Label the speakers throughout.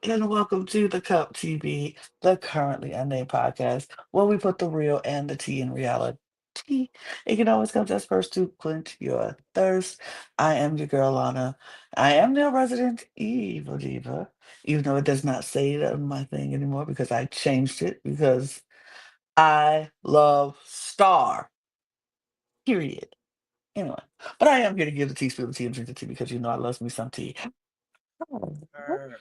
Speaker 1: and welcome to the Cup TV, the Currently Unnamed Podcast, where we put the real and the tea in reality. It can always come to us first to quench your thirst. I am your girl, Lana. I am your resident evil diva, even though it does not say that on my thing anymore because I changed it because I love Star, period. Anyway, but I am here to give the tea, spill the tea, and drink the tea because you know I love me some tea.
Speaker 2: Er,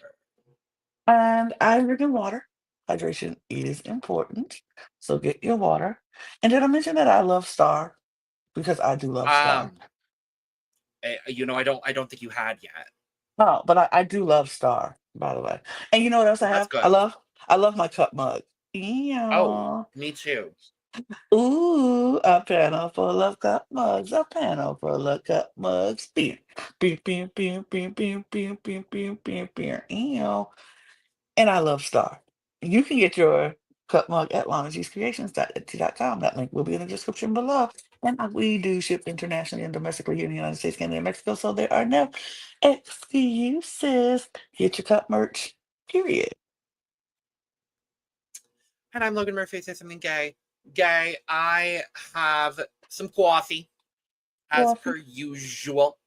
Speaker 1: And I'm drinking water. Hydration is important. So get your water. And did I mention that I love Star? Because I do love Star.
Speaker 2: Um, I don't think you had yet.
Speaker 1: Oh, but I do love Star, by the way. And you know what else I
Speaker 2: That's
Speaker 1: have?
Speaker 2: good.
Speaker 1: I love my cup mug.
Speaker 2: Oh,
Speaker 1: Yeah.
Speaker 2: me too.
Speaker 1: Ooh, a panel full of cup mugs, a panel full of cup mugs. Beer. Beer, beer, beer, beer, beer, beer, beer, beer, beer, beer. Ew. And I love Star. You can get your cup mug at lanagscreations.etsy.com. That link will be in the description below. And we do ship internationally and domestically here in the United States, Canada, and Mexico, so there are no excuses. Get your cup merch, period.
Speaker 2: And I'm Logan Murphy. Say something gay. Gay. I have some coffee as per
Speaker 1: Coffee.
Speaker 2: usual.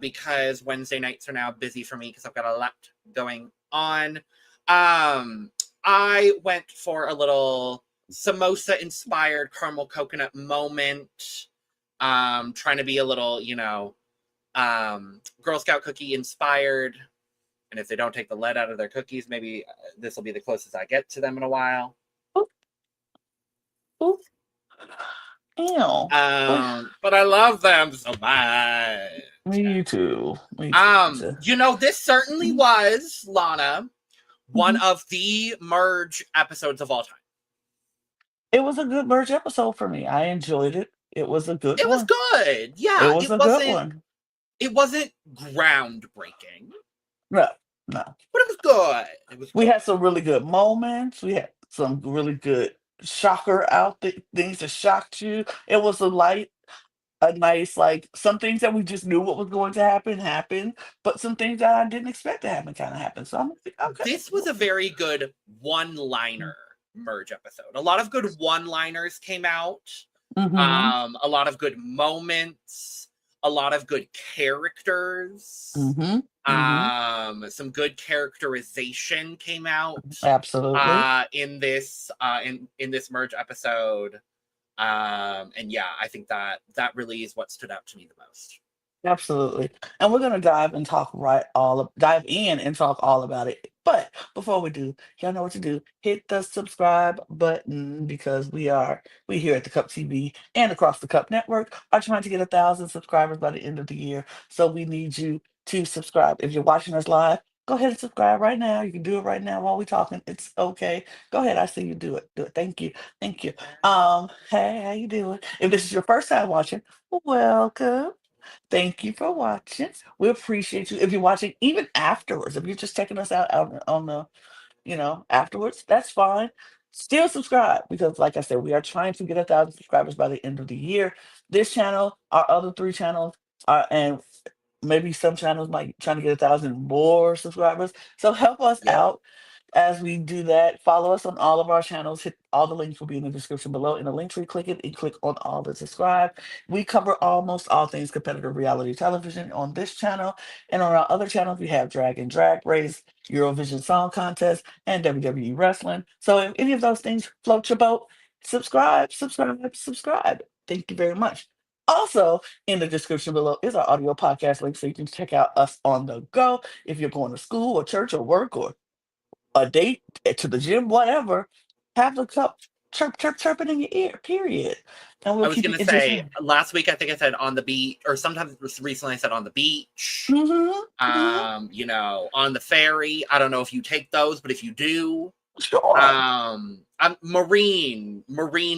Speaker 2: Because Wednesday nights are now busy for me because I've got a lot going on. I went for a little samosa inspired caramel coconut moment. Trying to be a little, Girl Scout cookie inspired. And if they don't take the lead out of their cookies, maybe this will be the closest I get to them in a while.
Speaker 1: Ooh, ooh, ew. Well,
Speaker 2: But I love them so much.
Speaker 1: me too. Me too.
Speaker 2: This certainly was, Lana, one
Speaker 1: Mhm.
Speaker 2: of the merge episodes of all time.
Speaker 1: It was a good merch episode for me. I enjoyed it. It was a good
Speaker 2: It was
Speaker 1: one.
Speaker 2: good.
Speaker 1: It
Speaker 2: Yeah,
Speaker 1: was
Speaker 2: it
Speaker 1: a good
Speaker 2: wasn't
Speaker 1: one.
Speaker 2: it wasn't groundbreaking,
Speaker 1: No, no.
Speaker 2: but it was good. It was
Speaker 1: We
Speaker 2: good.
Speaker 1: had some really good moments. We had some really good shocker things that shocked you. It was a nice, like some things that we just knew what was going to happen happened, but some things that I didn't expect to happen kind of happened. So I'm like, okay.
Speaker 2: This was a very good one-liner merge episode. A lot of good one-liners came out.
Speaker 1: Mm-hmm.
Speaker 2: A lot of good moments, a lot of good characters.
Speaker 1: Mm-hmm. Mm-hmm.
Speaker 2: Some good characterization came out
Speaker 1: Absolutely.
Speaker 2: in this merge episode. And yeah, I think that really is what stood out to me the most.
Speaker 1: Absolutely. And we're gonna dive in and talk all about it. But before we do, y'all know what to do. Hit the subscribe button because we here at the Cup TV and across the Cup Network are trying to get 1,000 subscribers by the end of the year. So we need you to subscribe. If you're watching us live, go ahead and subscribe right now. You can do it right now while we're talking. It's okay. Go ahead. I see you do it. Do it. Thank you. Thank you. Hey, how you doing? If this is your first time watching, welcome. Thank you for watching. We appreciate you. If you're watching even afterwards, if you're just checking us out on the, afterwards, that's fine. Still subscribe because, like I said, we are trying to get 1,000 subscribers by the end of the year. This channel, our other three channels, and maybe some channels might trying to get 1,000 more subscribers. So help us
Speaker 2: Yep.
Speaker 1: out as we do that. Follow us on all of our channels. Hit all the links will be in the description below. In the link tree, click it and click on all to subscribe. We cover almost all things competitive reality television on this channel. And on our other channels, we have Drag and Drag Race, Eurovision Song Contest, and WWE Wrestling. So if any of those things float your boat, subscribe, subscribe, subscribe. Thank you very much. Also, in the description below is our audio podcast link so you can check out us on the go if you're going to school or church or work or a date to the gym, whatever, have the cup chirping in your ear, period. And we'll
Speaker 2: I was
Speaker 1: keep you
Speaker 2: gonna say
Speaker 1: entertained.
Speaker 2: last week I think I said on the beach, or sometimes recently I said on the beach.
Speaker 1: Mm-hmm, hmm
Speaker 2: On the ferry. I don't know if you take those, but if you do,
Speaker 1: Sure.
Speaker 2: marine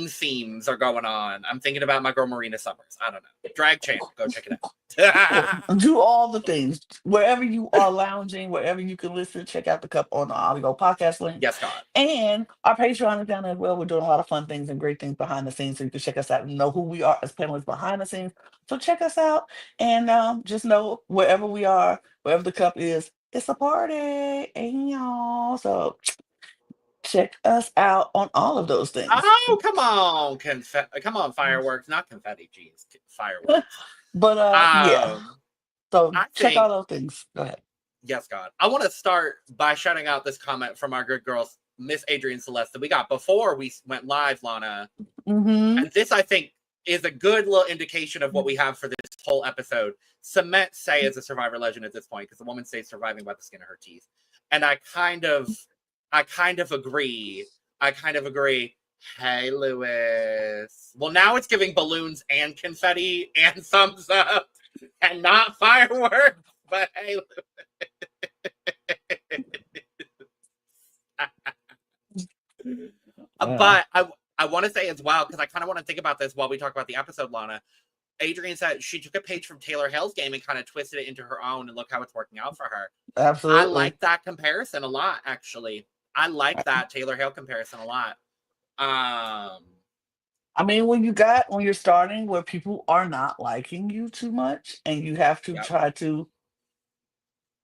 Speaker 2: themes are going on. I'm thinking about my girl Marina Summers. I don't know. Drag Champ, go check it
Speaker 1: Sure.
Speaker 2: out.
Speaker 1: Do all the things. Wherever you are lounging, wherever you can listen, check out the cup on the audio podcast link.
Speaker 2: Yes, God.
Speaker 1: And our Patreon is down there as well. We're doing a lot of fun things and great things behind the scenes. So you can check us out and know who we are as panelists behind the scenes. So check us out and just know wherever we are, wherever the cup is, It's a party, and y'all. So check us out on all of those things.
Speaker 2: Oh, come on, come on, fireworks, not confetti. Jeez, fireworks.
Speaker 1: But yeah. So
Speaker 2: I
Speaker 1: check out
Speaker 2: think
Speaker 1: those things. Go ahead.
Speaker 2: yes, God. I want to start by shouting out this comment from our good girl, Miss Adrienne Celeste, that we got before we went live, Lana.
Speaker 1: Mm-hmm.
Speaker 2: And this, I think, is a good little indication of what we have for this whole episode. Cement Say is a survivor legend at this point because the woman stays surviving by the skin of her teeth. And I kind of agree. Hey, Lewis. Well, now it's giving balloons and confetti and thumbs up and not fireworks. But hey,
Speaker 1: Yeah.
Speaker 2: but I want to say as well, because I kind of want to think about this while we talk about the episode, Lana. Adrienne said she took a page from Taylor Hale's game and kind of twisted it into her own, and look how it's working out for her. I
Speaker 1: Absolutely.
Speaker 2: like that comparison a lot, actually. I like that Taylor Hale comparison a lot.
Speaker 1: I mean, when you're starting where people are not liking you too much, and you have to
Speaker 2: Yep,
Speaker 1: try to.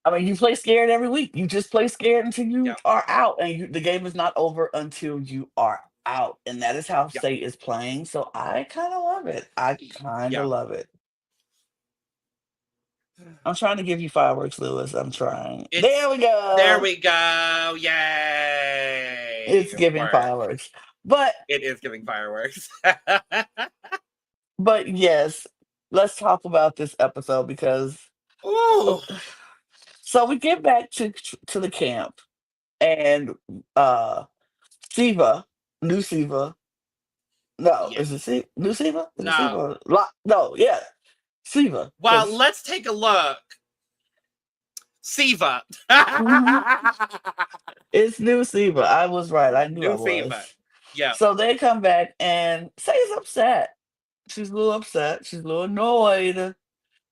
Speaker 1: I mean, you play scared every week. You just play scared until you
Speaker 2: yep,
Speaker 1: are out, and the game is not over until you are out, and that is how
Speaker 2: yep,
Speaker 1: State is playing. So I kind of love it. I kind of
Speaker 2: yep.
Speaker 1: love it. I'm trying to give you fireworks, Lewis. I'm trying. There
Speaker 2: It's
Speaker 1: we
Speaker 2: there
Speaker 1: go.
Speaker 2: we go. Yay.
Speaker 1: It's giving
Speaker 2: Work.
Speaker 1: fireworks. But
Speaker 2: It is giving fireworks.
Speaker 1: but yes, let's talk about this episode because
Speaker 2: Ooh.
Speaker 1: so we get back to the camp and Siva, new Siva. No, is it
Speaker 2: Yes.
Speaker 1: new Siva? Is it
Speaker 2: No.
Speaker 1: Siva? No, yeah, Siva.
Speaker 2: Well,
Speaker 1: Because
Speaker 2: let's take a look. Siva.
Speaker 1: it's new Siva. I was right. I knew I
Speaker 2: New
Speaker 1: was.
Speaker 2: Siva. Yep.
Speaker 1: So they come back and Say's upset. She's a little upset. She's a little annoyed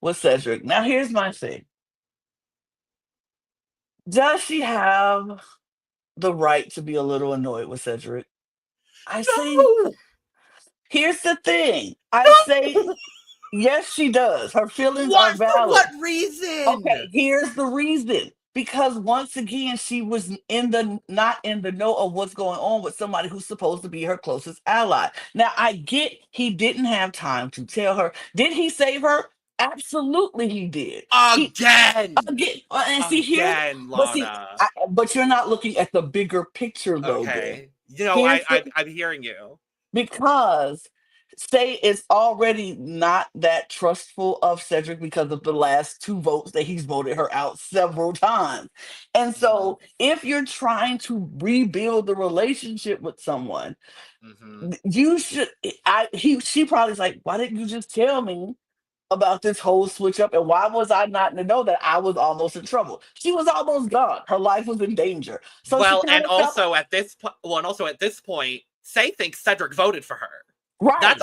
Speaker 1: with Cedric. Now here's my thing. Does she have the right to be a little annoyed with Cedric? I say,
Speaker 2: No.
Speaker 1: here's the thing. I say,
Speaker 2: No.
Speaker 1: yes, she does. Her feelings are
Speaker 2: What? For
Speaker 1: valid.
Speaker 2: what reason?
Speaker 1: Okay, here's the reason. Because once again, she was not in the know of what's going on with somebody who's supposed to be her closest ally. Now, I get he didn't have time to tell her. Did he save her? Absolutely, he did. He
Speaker 2: Again.
Speaker 1: again, and see here,
Speaker 2: Again,
Speaker 1: but see,
Speaker 2: Lana.
Speaker 1: but you're not looking at the bigger picture though. Then
Speaker 2: Okay. You know,
Speaker 1: here's the
Speaker 2: I'm hearing you.
Speaker 1: because State is already not that trustful of Cedric because of the last two votes that he's voted her out several times. And
Speaker 2: Mm-hmm.
Speaker 1: so if you're trying to rebuild the relationship with someone,
Speaker 2: Mm-hmm.
Speaker 1: you should she probably's like, why didn't you just tell me about this whole switch up and why was I not to know that I was almost in trouble? She was almost gone. Her life was in danger. So she
Speaker 2: Well,
Speaker 1: kind
Speaker 2: and
Speaker 1: of felt
Speaker 2: also at this point, Say thinks Cedric voted for her.
Speaker 1: right.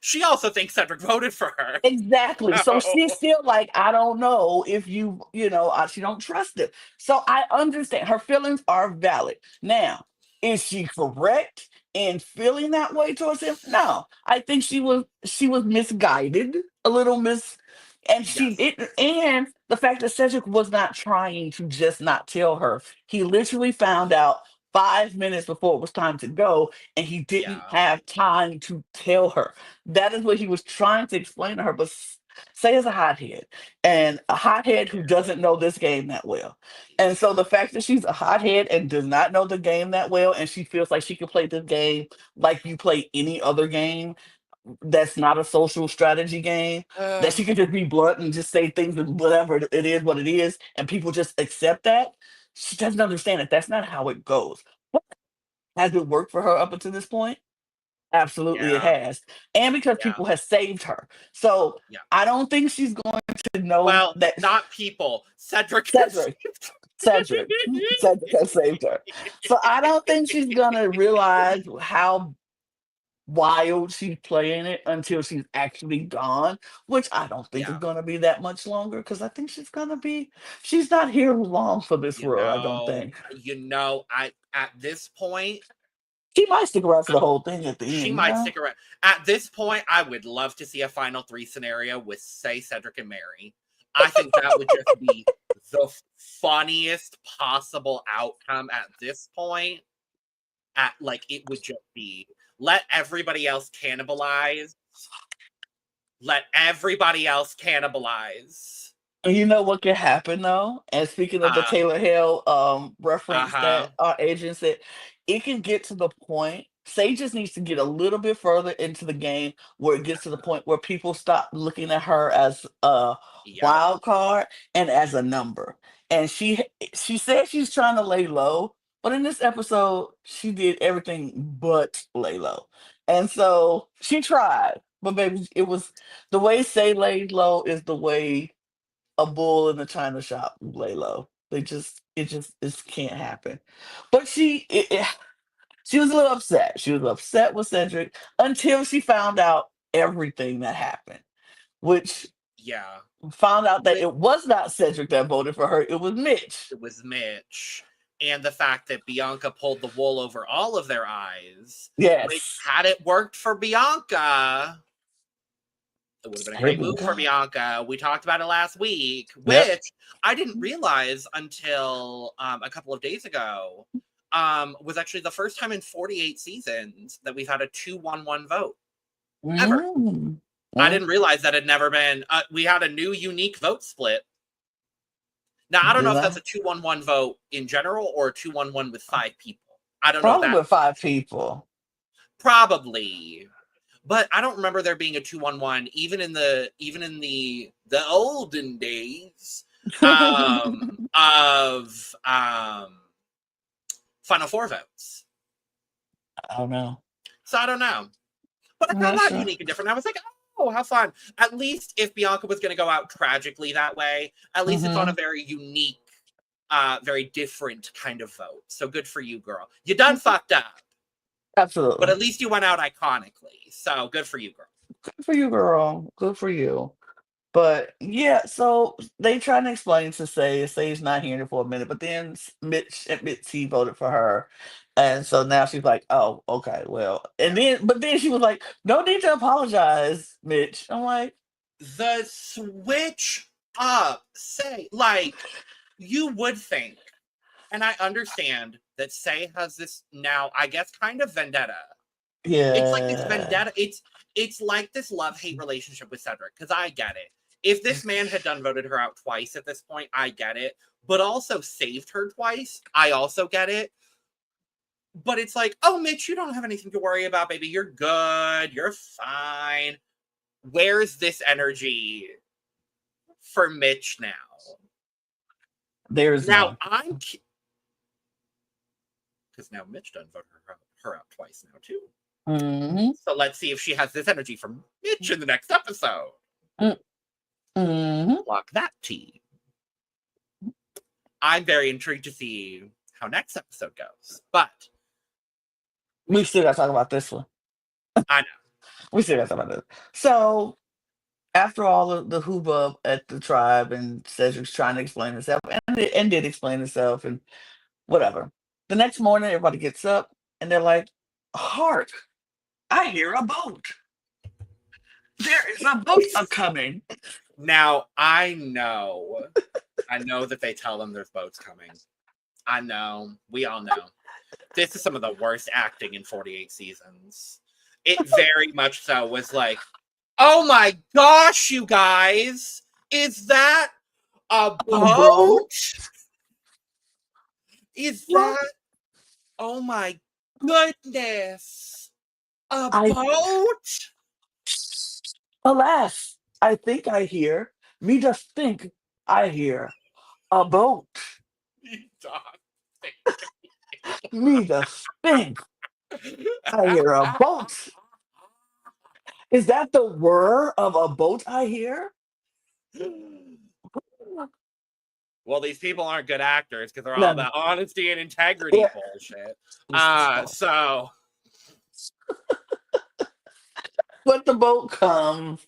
Speaker 2: She also thinks Cedric voted for her.
Speaker 1: Exactly. So she's
Speaker 2: So,
Speaker 1: still like, I don't know if she don't trust him. So I understand her feelings are valid. Now, is she correct in feeling that way towards him? No. I think she was misguided, a little and she
Speaker 2: yes.
Speaker 1: didn't and the fact that Cedric was not trying to just not tell her. He literally found out 5 minutes before it was time to go, and he didn't
Speaker 2: Yeah.
Speaker 1: have time to tell her. That is what he was trying to explain to her. But Say is a hothead, and a hothead who
Speaker 2: Very.
Speaker 1: doesn't know this game that well. And so the fact that she's a hothead and does not know the game that well, and she feels like she can play this game like you play any other game that's not a social strategy game, that she can just be blunt and just say things and whatever it is what it is, and people just accept that. She doesn't understand that that's not how it goes. But has it worked for her up until this point? Absolutely, it
Speaker 2: Yeah.
Speaker 1: has. And because
Speaker 2: Yeah.
Speaker 1: people have saved her. So
Speaker 2: Yeah.
Speaker 1: I don't think she's going to know
Speaker 2: Well,
Speaker 1: that
Speaker 2: not people. Cedric has
Speaker 1: Cedric, Cedric, Cedric has saved her. So I don't think she's going to realize how wild she's playing it until she's actually gone, which I don't think is
Speaker 2: yeah.
Speaker 1: going to be that much longer because I think she's not here long for this
Speaker 2: You
Speaker 1: world, I don't
Speaker 2: know,
Speaker 1: think.
Speaker 2: I at this point,
Speaker 1: She might stick around for the whole thing at the
Speaker 2: she
Speaker 1: end,
Speaker 2: might stick around. At this point, I would love to see a final three scenario with, say, Cedric and Mary. I think that would just be the funniest possible outcome at this point, at like it would just be let everybody else cannibalize. Let everybody else cannibalize.
Speaker 1: And you know what can happen though? And speaking of the
Speaker 2: Uh,
Speaker 1: Taylor Hill reference
Speaker 2: uh-huh.
Speaker 1: that our agent said, it can get to the point. Say just needs to get a little bit further into the game where it gets to the point where people stop looking at her as a
Speaker 2: Yep.
Speaker 1: wild card and as a number. And she said she's trying to lay low, but in this episode she did everything but lay low. And so she tried, but baby, it was the way Say laid low is the way a bull in the china shop lay low. It just can't happen. But she was a little upset. She was upset with Cedric until she found out everything that happened, which
Speaker 2: Yeah.
Speaker 1: found out that
Speaker 2: With
Speaker 1: it was not Cedric that voted for her. It was Mitch.
Speaker 2: it was Mitch. And the fact that Bianca pulled the wool over all of their eyes, which
Speaker 1: Yes.
Speaker 2: had it worked for Bianca, it would have been a
Speaker 1: Here
Speaker 2: great
Speaker 1: we
Speaker 2: move for
Speaker 1: go.
Speaker 2: Bianca. We talked about it last week,
Speaker 1: Yep.
Speaker 2: which I didn't realize until a couple of days ago. Was actually the first time in 48 seasons that we've had a 2-1-1 vote ever.
Speaker 1: Mm.
Speaker 2: I
Speaker 1: Mm.
Speaker 2: didn't realize that had never been. We had a new unique vote split. Now I don't know
Speaker 1: Do
Speaker 2: if that's
Speaker 1: that.
Speaker 2: a 2-1-1 vote in general or a 2-1-1 with 5 people. I don't know
Speaker 1: Probably
Speaker 2: that
Speaker 1: with 5 people.
Speaker 2: probably, but I don't remember there being a 2-1-1 even in the olden days of Final Four votes.
Speaker 1: I don't know.
Speaker 2: So I don't know. But I
Speaker 1: I'm
Speaker 2: found
Speaker 1: not
Speaker 2: that
Speaker 1: sure.
Speaker 2: unique and different. I was like, oh, how fun. At least if Bianca was going to go out tragically that way, at least it's on a
Speaker 1: Hmm.
Speaker 2: very unique, very different kind of vote. So good for you, girl. You done fucked up, but
Speaker 1: Absolutely.
Speaker 2: at least you went out iconically. So good for you, girl.
Speaker 1: Good for you, girl. Good for you. But yeah, so they trying to explain to Say's not hearing it for a minute, but then Mitch admits he voted for her. And so now she's like, oh, okay, well. And
Speaker 2: Yeah.
Speaker 1: then she was like, no need to apologize, Mitch. I'm like,
Speaker 2: The switch up, say, like, you would think, and I understand that Say has this now, I guess, kind of vendetta. It's like this
Speaker 1: yeah.
Speaker 2: vendetta. It's like this love-hate relationship with Cedric, because I get it. If this man had done voted her out twice at this point, I get it. But also saved her twice, I also get it. But it's like, oh, Mitch, you don't have anything to worry about, baby. You're good. You're fine. Where's this energy for Mitch now?
Speaker 1: There's
Speaker 2: Now
Speaker 1: none.
Speaker 2: I'm because now Mitch done voted her out twice now too.
Speaker 1: Hmm.
Speaker 2: So let's see if she has this energy from Mitch in the next episode.
Speaker 1: Hmm.
Speaker 2: Block that tea. I'm very intrigued to see how next episode goes. But
Speaker 1: We still gotta talk about this one.
Speaker 2: I know.
Speaker 1: We still gotta talk about this. So after all of the hubbub at the tribe and Cedric's trying to explain himself and did explain himself and whatever. The next morning, everybody gets up and they're like, "Hark! I hear a boat. There is a boat a coming."
Speaker 2: Now I know that they tell them there's boats coming. I know. We all know. This is some of the worst acting in 48 seasons. It very much so was like, oh my gosh, you guys, is that a
Speaker 1: A boat?
Speaker 2: boat? Is that, oh my goodness, a
Speaker 1: I
Speaker 2: boat?
Speaker 1: alas, I think I hear. Me just think I hear a boat. Me just think I hear a boat. Is that the whir of a boat I hear?
Speaker 2: Well, these people aren't good actors because they're all
Speaker 1: No.
Speaker 2: about honesty and integrity
Speaker 1: Yeah.
Speaker 2: bullshit.
Speaker 1: So,
Speaker 2: So
Speaker 1: but the boat comes,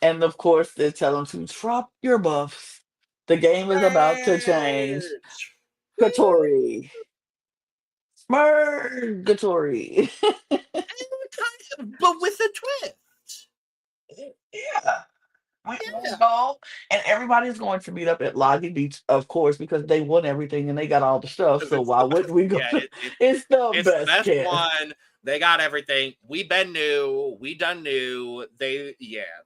Speaker 1: and of course they tell him to drop your buffs. The game is about to change.
Speaker 2: Merch.
Speaker 1: Katori. Murgatory.
Speaker 2: But with a twist.
Speaker 1: Yeah. We all
Speaker 2: Yeah.
Speaker 1: go, and everybody's going to meet up at Loggy Beach, of course, because they won everything and they got all the stuff.
Speaker 2: 'Cause
Speaker 1: So why wouldn't we go
Speaker 2: yeah,
Speaker 1: to? It's the
Speaker 2: it's the
Speaker 1: best
Speaker 2: best
Speaker 1: camp.
Speaker 2: one. They got everything. We been new. We done new. They had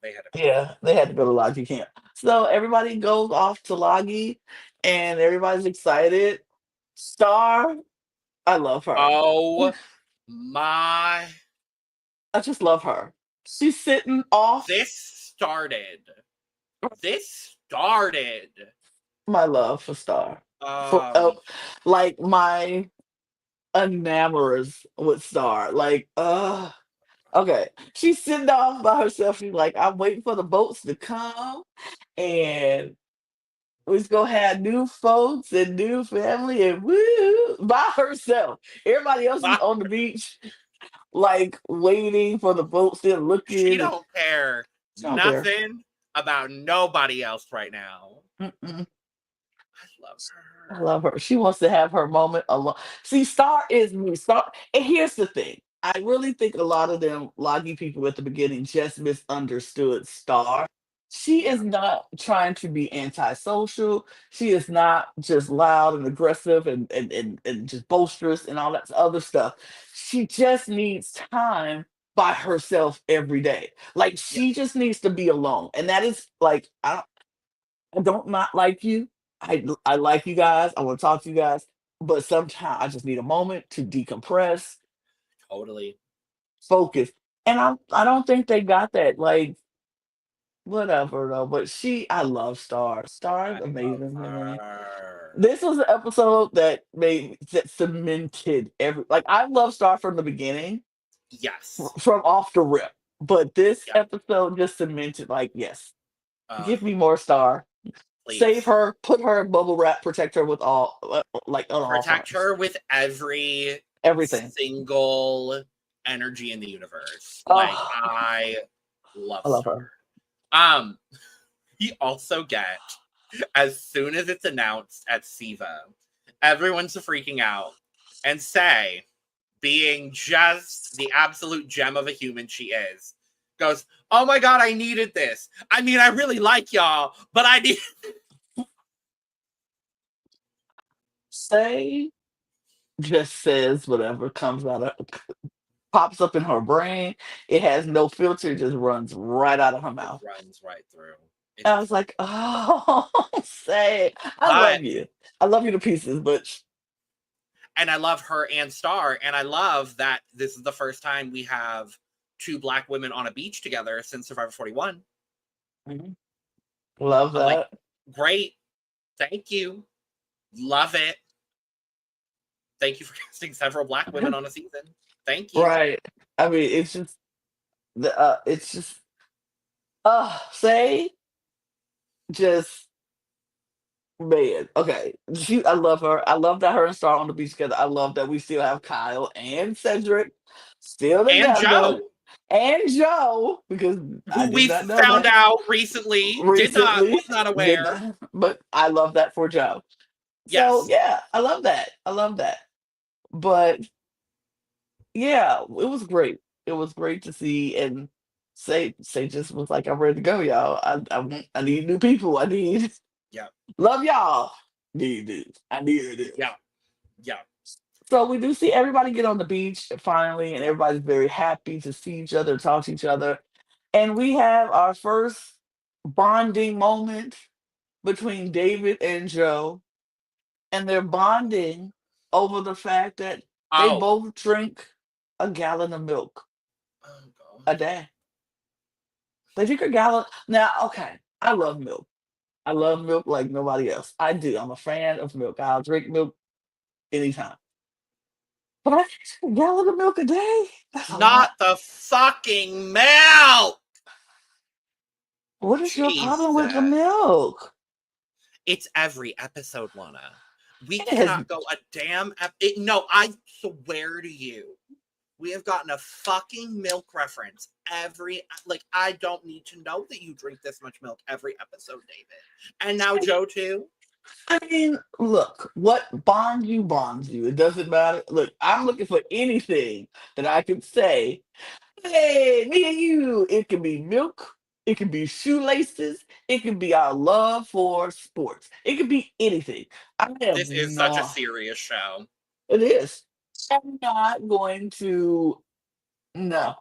Speaker 2: everything.
Speaker 1: Yeah, they had to go to Loggy camp. So everybody goes off to Loggy, and everybody's excited. Star, I love her.
Speaker 2: Oh my!
Speaker 1: I just love her. She's sitting off
Speaker 2: This started. This started.
Speaker 1: my love for Star. For
Speaker 2: Um,
Speaker 1: like my enamorers with Star. Like, okay. She's sitting off by herself. She's like, I'm waiting for the boats to come, and we're gonna have new folks and new family and woo by herself. Everybody else is
Speaker 2: but
Speaker 1: on the beach, like waiting for the boats. They're
Speaker 2: she
Speaker 1: looking. And
Speaker 2: don't care
Speaker 1: she don't care.
Speaker 2: nothing about nobody else right now.
Speaker 1: Mm-mm.
Speaker 2: I love
Speaker 1: I
Speaker 2: her.
Speaker 1: love her. She wants to have her moment alone. See, Star is me. Star, and here's the thing. I really think a lot of them Loggy people at the beginning just misunderstood Star. She
Speaker 2: Yeah.
Speaker 1: is not trying to be antisocial. She is not just loud and aggressive and just boisterous and all that other stuff. She just needs time by herself every day. Like
Speaker 2: Yeah.
Speaker 1: she just needs to be alone. And that is like I don't not like you. I like you guys. I want to talk to you guys, but sometimes I just need a moment to decompress,
Speaker 2: Totally.
Speaker 1: focus. And I don't think they got that. Like whatever though. But I love Star. Star is
Speaker 2: I love
Speaker 1: amazing to me.
Speaker 2: her.
Speaker 1: This was an episode that cemented every like I love Star from the beginning,
Speaker 2: Yes.
Speaker 1: from off the rip. But this
Speaker 2: Yeah.
Speaker 1: episode just cemented like yes,
Speaker 2: Uh,
Speaker 1: give me more Star. Save
Speaker 2: please.
Speaker 1: her, put her in bubble wrap, protect her with all like on all
Speaker 2: Protect
Speaker 1: fronts.
Speaker 2: her with every
Speaker 1: Everything.
Speaker 2: single energy in the universe. Like
Speaker 1: Oh,
Speaker 2: I love
Speaker 1: I love
Speaker 2: Star.
Speaker 1: her.
Speaker 2: Um, we also get as soon as it's announced at Siva, everyone's freaking out and say, being just the absolute gem of a human she is, goes, "Oh my god, I needed this. I mean, I really like y'all, but I need."
Speaker 1: Say just says whatever comes out of pops up in her brain. It has no filter, it just runs right out of her
Speaker 2: It
Speaker 1: mouth.
Speaker 2: runs right through. It's
Speaker 1: I was like, oh, say, I
Speaker 2: but
Speaker 1: love you. I love you to pieces, but
Speaker 2: and I love her and Star, and I love that this is the first time we have two black women on a beach together since Survivor 41.
Speaker 1: mhm, love
Speaker 2: I'm like,
Speaker 1: that.
Speaker 2: great, thank you, love it. Thank you for casting several black women on a season. Thank you.
Speaker 1: Right. I mean, it's just say just man, okay. I love her. I love that her and Star on the beach together. I love that we still have Kyle and Cedric still
Speaker 2: And
Speaker 1: together.
Speaker 2: Joe,
Speaker 1: And Joe, because I
Speaker 2: who
Speaker 1: did
Speaker 2: we
Speaker 1: not know
Speaker 2: found
Speaker 1: that
Speaker 2: out recently,
Speaker 1: recently.
Speaker 2: was not
Speaker 1: Did
Speaker 2: aware.
Speaker 1: not, but I love that for Joe. So
Speaker 2: Yes.
Speaker 1: yeah, I love that. I love that. But yeah, it was great. It was great to see and say just was like I'm ready to go, y'all. I need new people. I need
Speaker 2: Yeah.
Speaker 1: love y'all. Need this. I needed this.
Speaker 2: Yeah. Yeah.
Speaker 1: So we do see everybody get on the beach finally, and everybody's very happy to see each other, talk to each other. And we have our first bonding moment between David and Joe, and they're bonding over the fact that they
Speaker 2: Oh.
Speaker 1: both drink a gallon of milk
Speaker 2: Oh
Speaker 1: a
Speaker 2: God.
Speaker 1: day. They drink a gallon. Now, okay, I love milk. I love milk like nobody else. I do. I'm a fan of milk. I'll drink milk anytime. But I drink a gallon of milk a day? That's a lot.
Speaker 2: Not the fucking milk.
Speaker 1: What is your problem with the
Speaker 2: Jesus.
Speaker 1: milk?
Speaker 2: It's every episode, Lana. We
Speaker 1: It has
Speaker 2: cannot go a damn no, I swear to you. We have gotten a fucking milk reference every like I don't need to know that you drink this much milk every episode, David. And now Joe too.
Speaker 1: I mean, look, what bonds you. It doesn't matter. Look, I'm looking for anything that I could say, hey, me and you. It can be milk, It can be shoelaces. It can be our love for sports. It could be anything. I have
Speaker 2: This is such a
Speaker 1: no.
Speaker 2: serious show.
Speaker 1: It is. I'm not going to. No.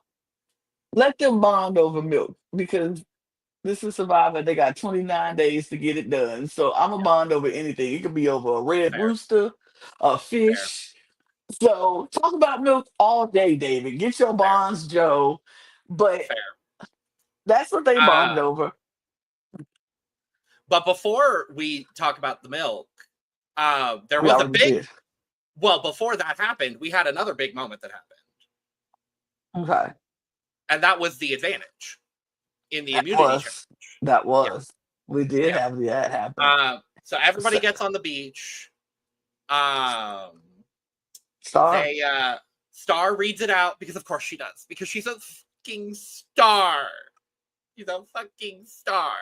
Speaker 1: Let them bond over milk because this is Survivor. They got 29 days to get it done. So I'm a
Speaker 2: Yeah,
Speaker 1: bond over anything. It could be over a red
Speaker 2: fair,
Speaker 1: rooster, a
Speaker 2: fair,
Speaker 1: fish. So talk about milk all day, David. Get your
Speaker 2: fair,
Speaker 1: bonds, Joe. But
Speaker 2: fair.
Speaker 1: that's what they bonded
Speaker 2: Uh,
Speaker 1: over.
Speaker 2: but before we talk about the milk, there
Speaker 1: We
Speaker 2: was a
Speaker 1: already
Speaker 2: big.
Speaker 1: did.
Speaker 2: Well, before that happened, we had another big moment that happened,
Speaker 1: Okay.
Speaker 2: and that was the advantage in the
Speaker 1: That
Speaker 2: immunity challenge.
Speaker 1: was that
Speaker 2: Yeah,
Speaker 1: was. We did
Speaker 2: yeah.
Speaker 1: have that happen.
Speaker 2: So everybody
Speaker 1: So,
Speaker 2: gets on the beach. Um,
Speaker 1: Star.
Speaker 2: they Star reads it out because of course she does because she's a fucking star. She's a fucking star.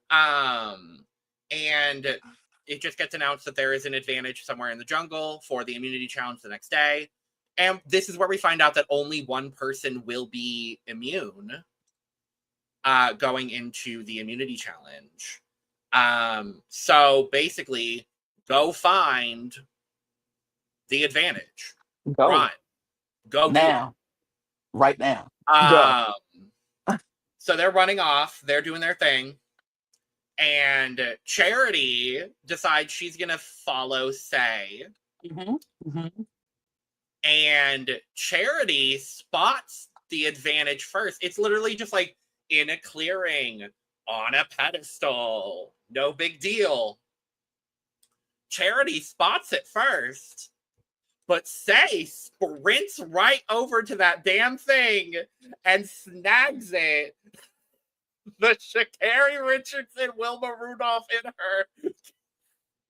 Speaker 2: Um, and it just gets announced that there is an advantage somewhere in the jungle for the immunity challenge the next day. And this is where we find out that only one person will be immune going into the immunity challenge. So basically, go find the advantage.
Speaker 1: Go
Speaker 2: Run. Go do it.
Speaker 1: now. Right now. Go.
Speaker 2: Um, so they're running off. They're doing their thing. And Charity decides she's going to follow Say.
Speaker 1: Hmm. Hmm.
Speaker 2: And Charity spots the advantage first. It's literally just like in a clearing on a pedestal. No big deal. Charity spots it first, but Say sprints right over to that damn thing and snags it. The Sha'Carri Richardson, Wilma Rudolph in her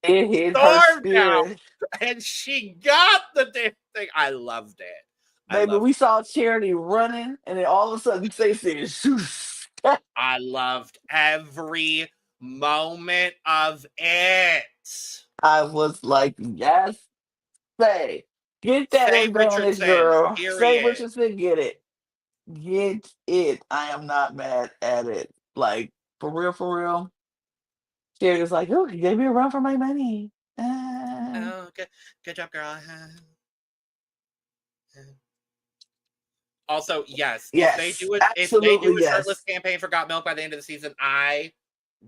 Speaker 1: It hit her
Speaker 2: stormed out
Speaker 1: spirit.
Speaker 2: and she got the damn thing. I loved it. I
Speaker 1: Baby,
Speaker 2: loved
Speaker 1: we saw Charity running, and then all of a sudden, they said, "Shoosh."
Speaker 2: I loved every moment of it.
Speaker 1: I was like, yes, say, get that
Speaker 2: Say
Speaker 1: advantage,
Speaker 2: Richardson,
Speaker 1: girl. Say
Speaker 2: period.
Speaker 1: Richardson, get it. Get it. I am not mad at it. Like, for real, for real. Charity's like, oh, you gave me a run for my money.
Speaker 2: Oh, good job, girl. Also, yes, if they
Speaker 1: Yes,
Speaker 2: do it, if they
Speaker 1: absolutely
Speaker 2: do a shirtless
Speaker 1: yes.
Speaker 2: campaign for Got Milk by the end of the season, I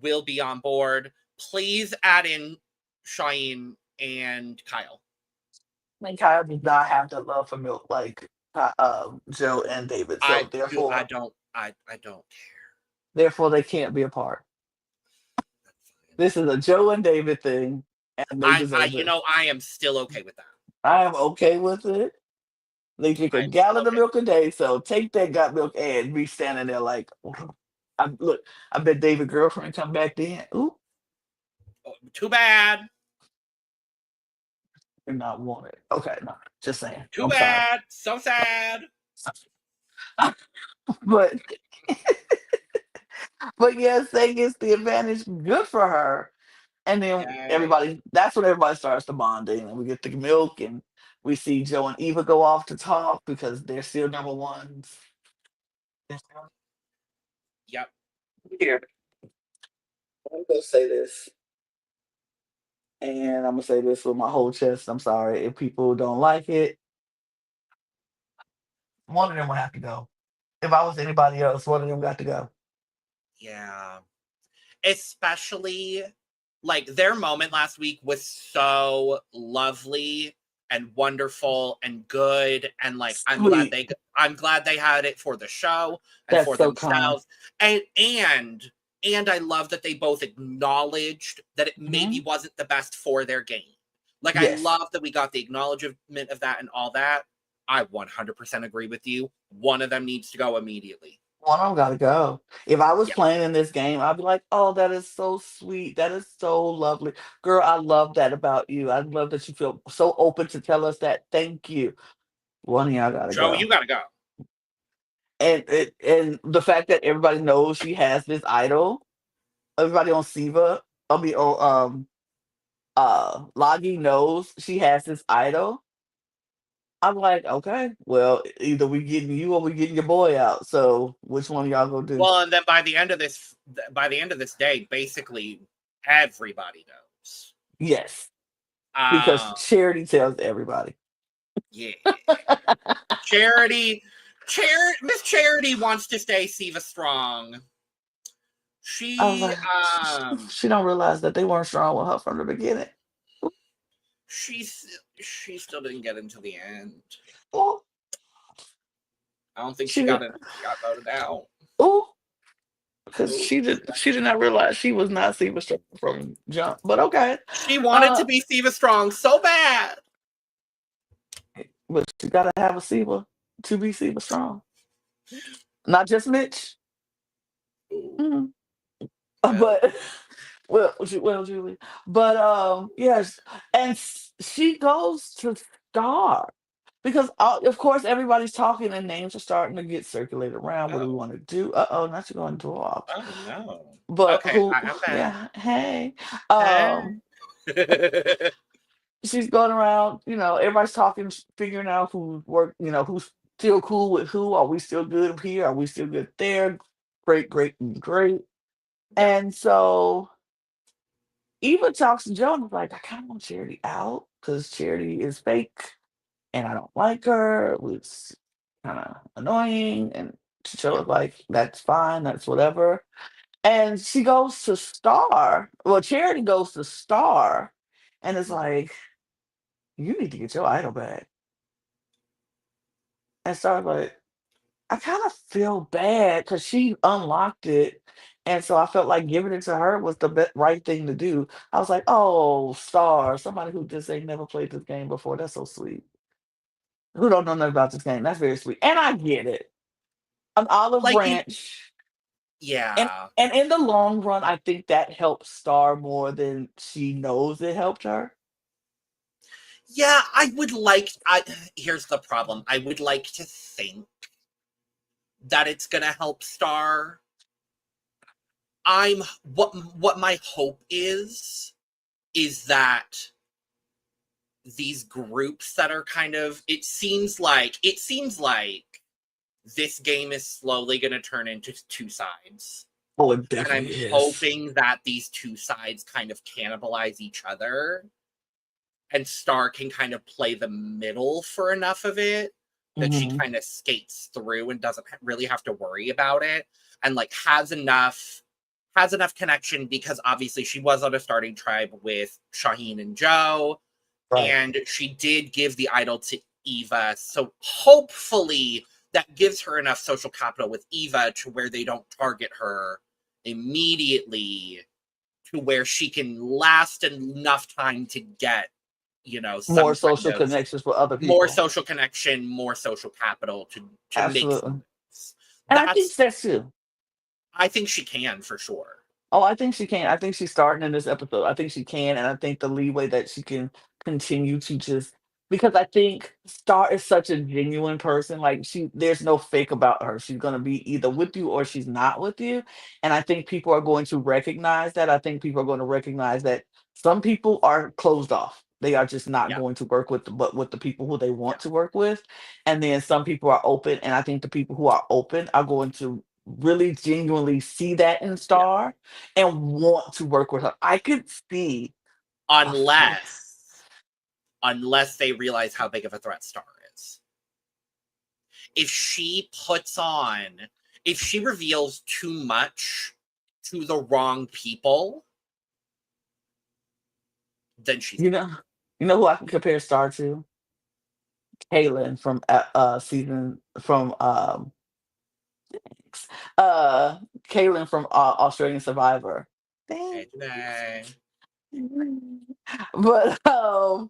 Speaker 2: will be on board. Please add in Shaheen and Kyle.
Speaker 1: Like, Kyle does not have the love for milk like Joe and David. So
Speaker 2: I do. I
Speaker 1: therefore,
Speaker 2: don't. I don't care.
Speaker 1: therefore they can't be apart.
Speaker 2: That's fine.
Speaker 1: This is a Joe and David thing, and they deserve
Speaker 2: You
Speaker 1: it.
Speaker 2: know, I am still okay with that.
Speaker 1: I am okay with it. They drink a
Speaker 2: I'm still
Speaker 1: gallon of
Speaker 2: okay with
Speaker 1: milk a day, so take that got milk and be standing there like, look. I bet David girlfriend come back then. Ooh,
Speaker 2: that. Oh, too bad.
Speaker 1: you're not wanted. Okay, no, just saying.
Speaker 2: Too
Speaker 1: I'm sorry,
Speaker 2: bad. So sad.
Speaker 1: but yes, that gets the advantage. Good for her. And then
Speaker 2: Yay.
Speaker 1: everybody, that's when everybody starts to bonding, and we get the milk, and we see Joe and Eva go off to talk because they're still number ones.
Speaker 2: Yep.
Speaker 1: Here, I'm gonna say this, and I'm gonna say this with my whole chest. I'm sorry if people don't like it. One of them will have to go. If I was anybody else, one of them got to go.
Speaker 2: Yeah. Especially like their moment last week was so lovely and wonderful and good and like
Speaker 1: Sweet.
Speaker 2: I'm glad they had it for the show and
Speaker 1: That's
Speaker 2: for
Speaker 1: so kind.
Speaker 2: themselves and I love that they both acknowledged that it maybe
Speaker 1: Hmm.
Speaker 2: wasn't the best for their game. Like I
Speaker 1: Yes.
Speaker 2: love that we got the acknowledgement of that and all that. I 100% agree with you. One of them needs to go immediately.
Speaker 1: One of them got to go. If I was
Speaker 2: Yeah.
Speaker 1: playing in this game, I'd be like, "Oh, that is so sweet. That is so lovely, girl. I love that about you. I love that you feel so open to tell us that. Thank you." One of y'all got to
Speaker 2: Joe, you
Speaker 1: go.
Speaker 2: got to go.
Speaker 1: And the fact that everybody knows she has this idol, everybody on Siva, I mean, Logie knows she has this idol. I'm like, okay, well, either we getting you or we getting your boy out. So which one of y'all gonna do?
Speaker 2: Well, and then by the end of this day, basically everybody knows.
Speaker 1: Yes, because
Speaker 2: Um,
Speaker 1: Charity tells everybody.
Speaker 2: yeah, Miss Charity wants to stay Siva strong.
Speaker 1: I was
Speaker 2: She
Speaker 1: like, she don't realize that they weren't strong with her from the beginning.
Speaker 2: she still didn't get into the end.
Speaker 1: Oh,
Speaker 2: I don't think
Speaker 1: she did.
Speaker 2: she got voted out.
Speaker 1: Oh, because
Speaker 2: Ooh.
Speaker 1: she did not realize she was not Siva strong from jump. But okay,
Speaker 2: She wanted
Speaker 1: uh,
Speaker 2: to be Siva strong so bad.
Speaker 1: but you gotta have a Siva to be Siva strong, not just Mitch.
Speaker 2: Ooh,
Speaker 1: Mhm.
Speaker 2: well,
Speaker 1: But well, Julie. But yes, and she goes to Star because of course everybody's talking and names are starting to get circulated around. What do we
Speaker 2: oh,
Speaker 1: want to do? Uh-oh, not you going to talk.
Speaker 2: oh no.
Speaker 1: But
Speaker 2: Okay,
Speaker 1: who?
Speaker 2: I'm back.
Speaker 1: Yeah, hey.
Speaker 2: Hey.
Speaker 1: Um, she's going around. Everybody's talking, figuring out who's who's still cool with who. Are we still good here? Are we still good there? Great, great, and great.
Speaker 2: Yeah.
Speaker 1: And so Eva talks to Joe and is like, I kind of want Charity out because Charity is fake and I don't like her. It's kind of annoying. And Joe
Speaker 2: Yeah.
Speaker 1: is like, that's fine, that's whatever. And she goes to Star. Well, Charity goes to Star and is
Speaker 2: Mhm.
Speaker 1: like, you need to get your idol back. And Star's like, I kind of feel bad because she unlocked it. And so I felt like giving it to her was the right thing to do. I was like, oh, Star, somebody who just ain't never played this game before. That's so sweet. Who don't know nothing about this game. That's very sweet. And I get it. An olive
Speaker 2: Like
Speaker 1: branch. And
Speaker 2: yeah.
Speaker 1: and in the long run, I think that helps Star more than she knows it helped her.
Speaker 2: Yeah, I here's the problem. I would like to think that it's gonna help Star. I'm what my hope is that these groups that are kind of it seems like this game is slowly going to turn into two sides,
Speaker 1: Oh, it
Speaker 2: and I'm
Speaker 1: definitely is.
Speaker 2: hoping that these two sides kind of cannibalize each other, and Star can kind of play the middle for enough of it that she
Speaker 1: Hmm.
Speaker 2: kind of skates through and doesn't really have to worry about it, and like has enough connection, because obviously she was on a starting tribe with Shaheen and Joe,
Speaker 1: Right.
Speaker 2: and she did give the idol to Eva. So hopefully that gives her enough social capital with Eva to where they don't target her immediately, to where she can last enough time to get,
Speaker 1: More
Speaker 2: some kind
Speaker 1: social
Speaker 2: of
Speaker 1: connections with other
Speaker 2: more
Speaker 1: people.
Speaker 2: social connection, more social capital to make some
Speaker 1: Absolutely.
Speaker 2: moves.
Speaker 1: And I think
Speaker 2: That's
Speaker 1: that's too.
Speaker 2: I think she can for sure.
Speaker 1: Oh, I think she can. I think she's starting in this episode. I think she can, and I think the leeway that she can continue to just because I think Star is such a genuine person. Like there's no fake about her. She's gonna be either with you or she's not with you. And I think people are going to recognize that. I think people are going to recognize that some people are closed off. They are just not
Speaker 2: Yeah,
Speaker 1: going to work with but with the people who they
Speaker 2: yeah,
Speaker 1: want to work with. And then some people are open. And I think the people who are open are going to really genuinely see that in
Speaker 2: yeah.
Speaker 1: Star and want to work with her. I could see a fit.
Speaker 2: Unless they realize how big of a threat Star is. If she puts on, if she reveals too much to the wrong people, then she's
Speaker 1: You
Speaker 2: out.
Speaker 1: know, who I can compare Star to? Kaylin from season from uh Kaylin from Australian Survivor.
Speaker 2: Hey,
Speaker 1: Thanks.
Speaker 2: Janae.
Speaker 1: But uh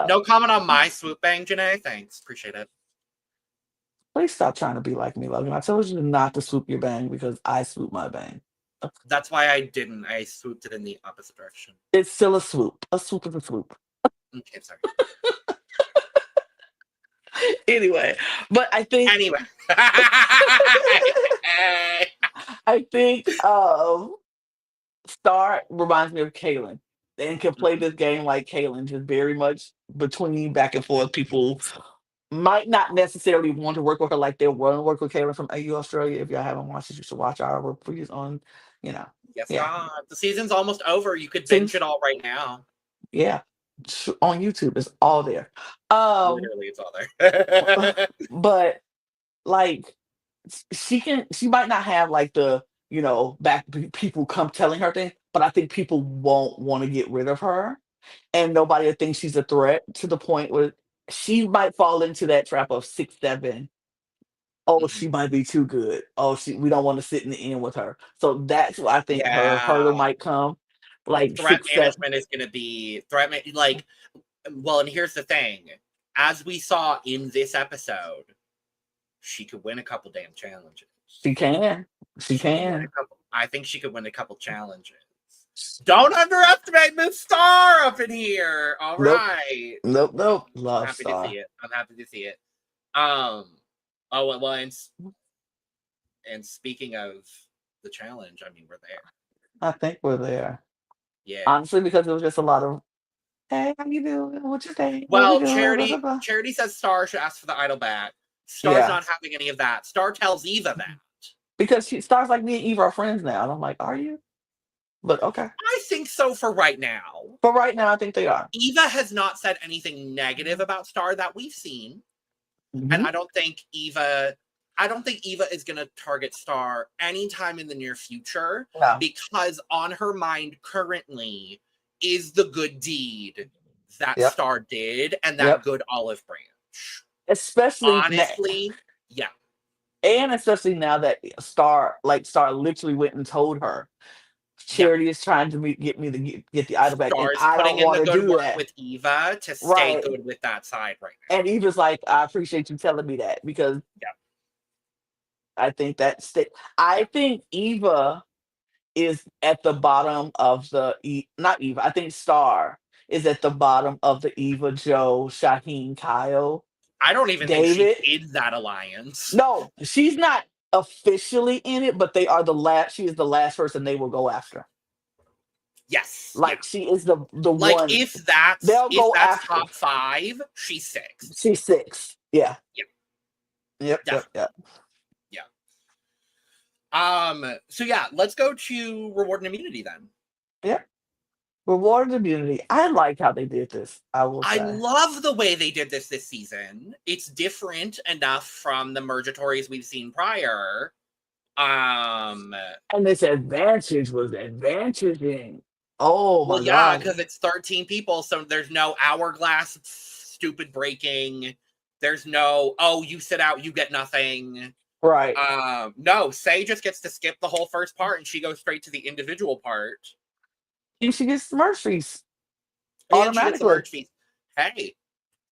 Speaker 2: No comment on my swoop bang, Janae. Thanks. Appreciate it.
Speaker 1: please stop trying to be like me, Logan. I told you not to swoop your bang because I swoop my bang.
Speaker 2: That's why I didn't. I swooped it in the opposite direction.
Speaker 1: It's still a swoop. A swoop is a swoop.
Speaker 2: Okay, sorry.
Speaker 1: Anyway, but I think
Speaker 2: Anyway.
Speaker 1: I think Star reminds me of Kaylin. and can play this game like Kaylin, just very much between back and forth. People might not necessarily want to work with her like they want to work with Kaylin from AU Australia. If y'all haven't watched it, you should watch our reviews on, you know,
Speaker 2: Yes,
Speaker 1: yeah.
Speaker 2: God. The season's almost over. You could binge
Speaker 1: Since
Speaker 2: it all right now.
Speaker 1: yeah, on YouTube, it's all there. Um,
Speaker 2: Literally, it's all there.
Speaker 1: but like she might not have like the people come telling her things, but I think people won't want to get rid of her, and nobody will think she's a threat to the point where she might fall into that trap of 6, 7. Oh,
Speaker 2: Mhm.
Speaker 1: she might be too good. Oh, we don't want to sit in the end with her. So that's why I think her hurdle
Speaker 2: Yeah.
Speaker 1: might come, like
Speaker 2: Threat
Speaker 1: 6, 7.
Speaker 2: management is going to be like, well, and here's the thing. As we saw in this episode, she could win a couple damn challenges.
Speaker 1: She can. She
Speaker 2: She could win a
Speaker 1: can.
Speaker 2: couple. I think she could win a couple challenges. Don't underestimate Miss Star up in here. All
Speaker 1: Nope.
Speaker 2: right.
Speaker 1: Nope. Nope.
Speaker 2: I'm
Speaker 1: Love
Speaker 2: happy to
Speaker 1: Star.
Speaker 2: see it. I'm happy to see it. Oh well, and speaking of the challenge, I mean, we're there.
Speaker 1: I think we're there.
Speaker 2: Yeah.
Speaker 1: Honestly, because it was just a lot of, hey, how you doing? What you think? What we
Speaker 2: Well,
Speaker 1: doing? Blah, blah,
Speaker 2: Charity
Speaker 1: blah.
Speaker 2: says Star should ask for the idol back. Star's
Speaker 1: Yeah.
Speaker 2: not having any of that. Star tells Eva that.
Speaker 1: Because she Star's like, me and Eve are friends now. And I'm like, are you? But okay.
Speaker 2: I think so for right now.
Speaker 1: But right now, I think they are.
Speaker 2: Eva has not said anything negative about Star that we've seen.
Speaker 1: Mhm.
Speaker 2: And I don't think Eva is going to target Star anytime in the near future,
Speaker 1: No.
Speaker 2: because on her mind currently is the good deed that
Speaker 1: Yep.
Speaker 2: Star did and that
Speaker 1: Yep.
Speaker 2: good olive branch.
Speaker 1: Especially
Speaker 2: Honestly, yeah.
Speaker 1: And especially now that Star literally went and told her, Charity is trying to get me to get the idol back, and
Speaker 2: Star's
Speaker 1: I
Speaker 2: putting
Speaker 1: don't
Speaker 2: in the
Speaker 1: want to
Speaker 2: good
Speaker 1: do
Speaker 2: work
Speaker 1: that.
Speaker 2: with Eva to stay
Speaker 1: Right.
Speaker 2: good with that side right now.
Speaker 1: And Eva's like, I appreciate you telling me that, because I think I think Eva is at the bottom of not Eva. I think Star is at the bottom of the Eva, Joe, Shaheen, Kyle,
Speaker 2: I don't even
Speaker 1: David.
Speaker 2: think she's in that alliance.
Speaker 1: No, she's not officially in it, but they are the last. She is the last person they will go after.
Speaker 2: Yes.
Speaker 1: Like, she is the
Speaker 2: like
Speaker 1: one.
Speaker 2: if that's
Speaker 1: after.
Speaker 2: top 5, she's 6.
Speaker 1: She's 6. Yeah.
Speaker 2: Yep.
Speaker 1: Yep.
Speaker 2: So yeah, let's go to reward and immunity then.
Speaker 1: Yep. Reward and immunity. I like how they did this. I will say.
Speaker 2: I love the way they did this season. It's different enough from the Mergatories we've seen prior.
Speaker 1: And this advantage was advantaging. Oh my god.
Speaker 2: Because it's 13 people, so there's no hourglass stupid breaking. There's no, oh, you sit out, you get nothing.
Speaker 1: Right.
Speaker 2: No, Say just gets to skip the whole first part and she goes straight to the individual part.
Speaker 1: And she gets merch fees.
Speaker 2: And she gets the
Speaker 1: Automatically.
Speaker 2: merch fees. Hey.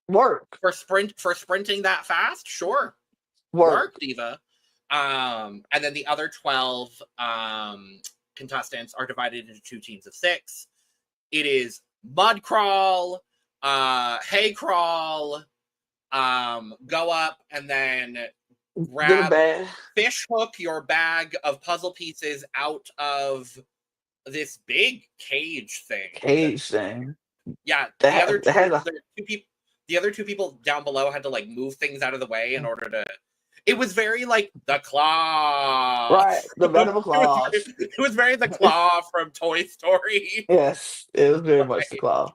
Speaker 1: Work.
Speaker 2: For sprinting that fast? Sure.
Speaker 1: Work,
Speaker 2: Diva. And then the other 12 contestants are divided into 2 teams of 6. It is mud crawl, hay crawl, go up and then fish hook your bag of puzzle pieces out of this big cage thing. Yeah, the other two people down below had to like move things out of the way in order to. It was very like the claw.
Speaker 1: Right, the venom claw.
Speaker 2: It was very the claw from Toy Story.
Speaker 1: Yes, it was very much the claw.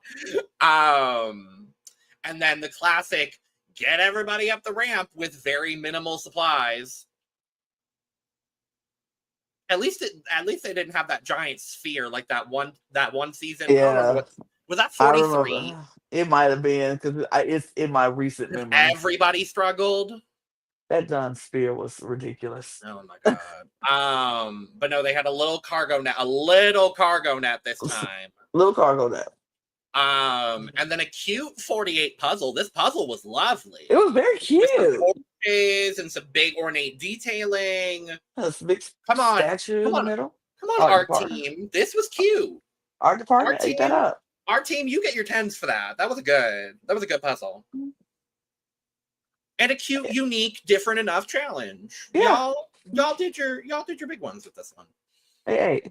Speaker 2: And then the classic, get everybody up the ramp with very minimal supplies. At least they didn't have that giant sphere like that one season.
Speaker 1: Yeah.
Speaker 2: Was that 43?
Speaker 1: It might have been, because it's in my recent memory.
Speaker 2: Everybody struggled.
Speaker 1: That John Spear was ridiculous.
Speaker 2: Oh my god. But no, they had a little cargo net this time.
Speaker 1: Little cargo net.
Speaker 2: And then a cute 48 puzzle. This puzzle was lovely.
Speaker 1: It was very cute.
Speaker 2: With some torches and some big ornate detailing.
Speaker 1: That's a big statue in the middle.
Speaker 2: Come on, art team. This was cute.
Speaker 1: Art department ate that up.
Speaker 2: Our team, you get your 10s for that. That was a good puzzle. And a cute, unique, different enough challenge. Yeah. Y'all did your big ones with this one.
Speaker 1: Hey.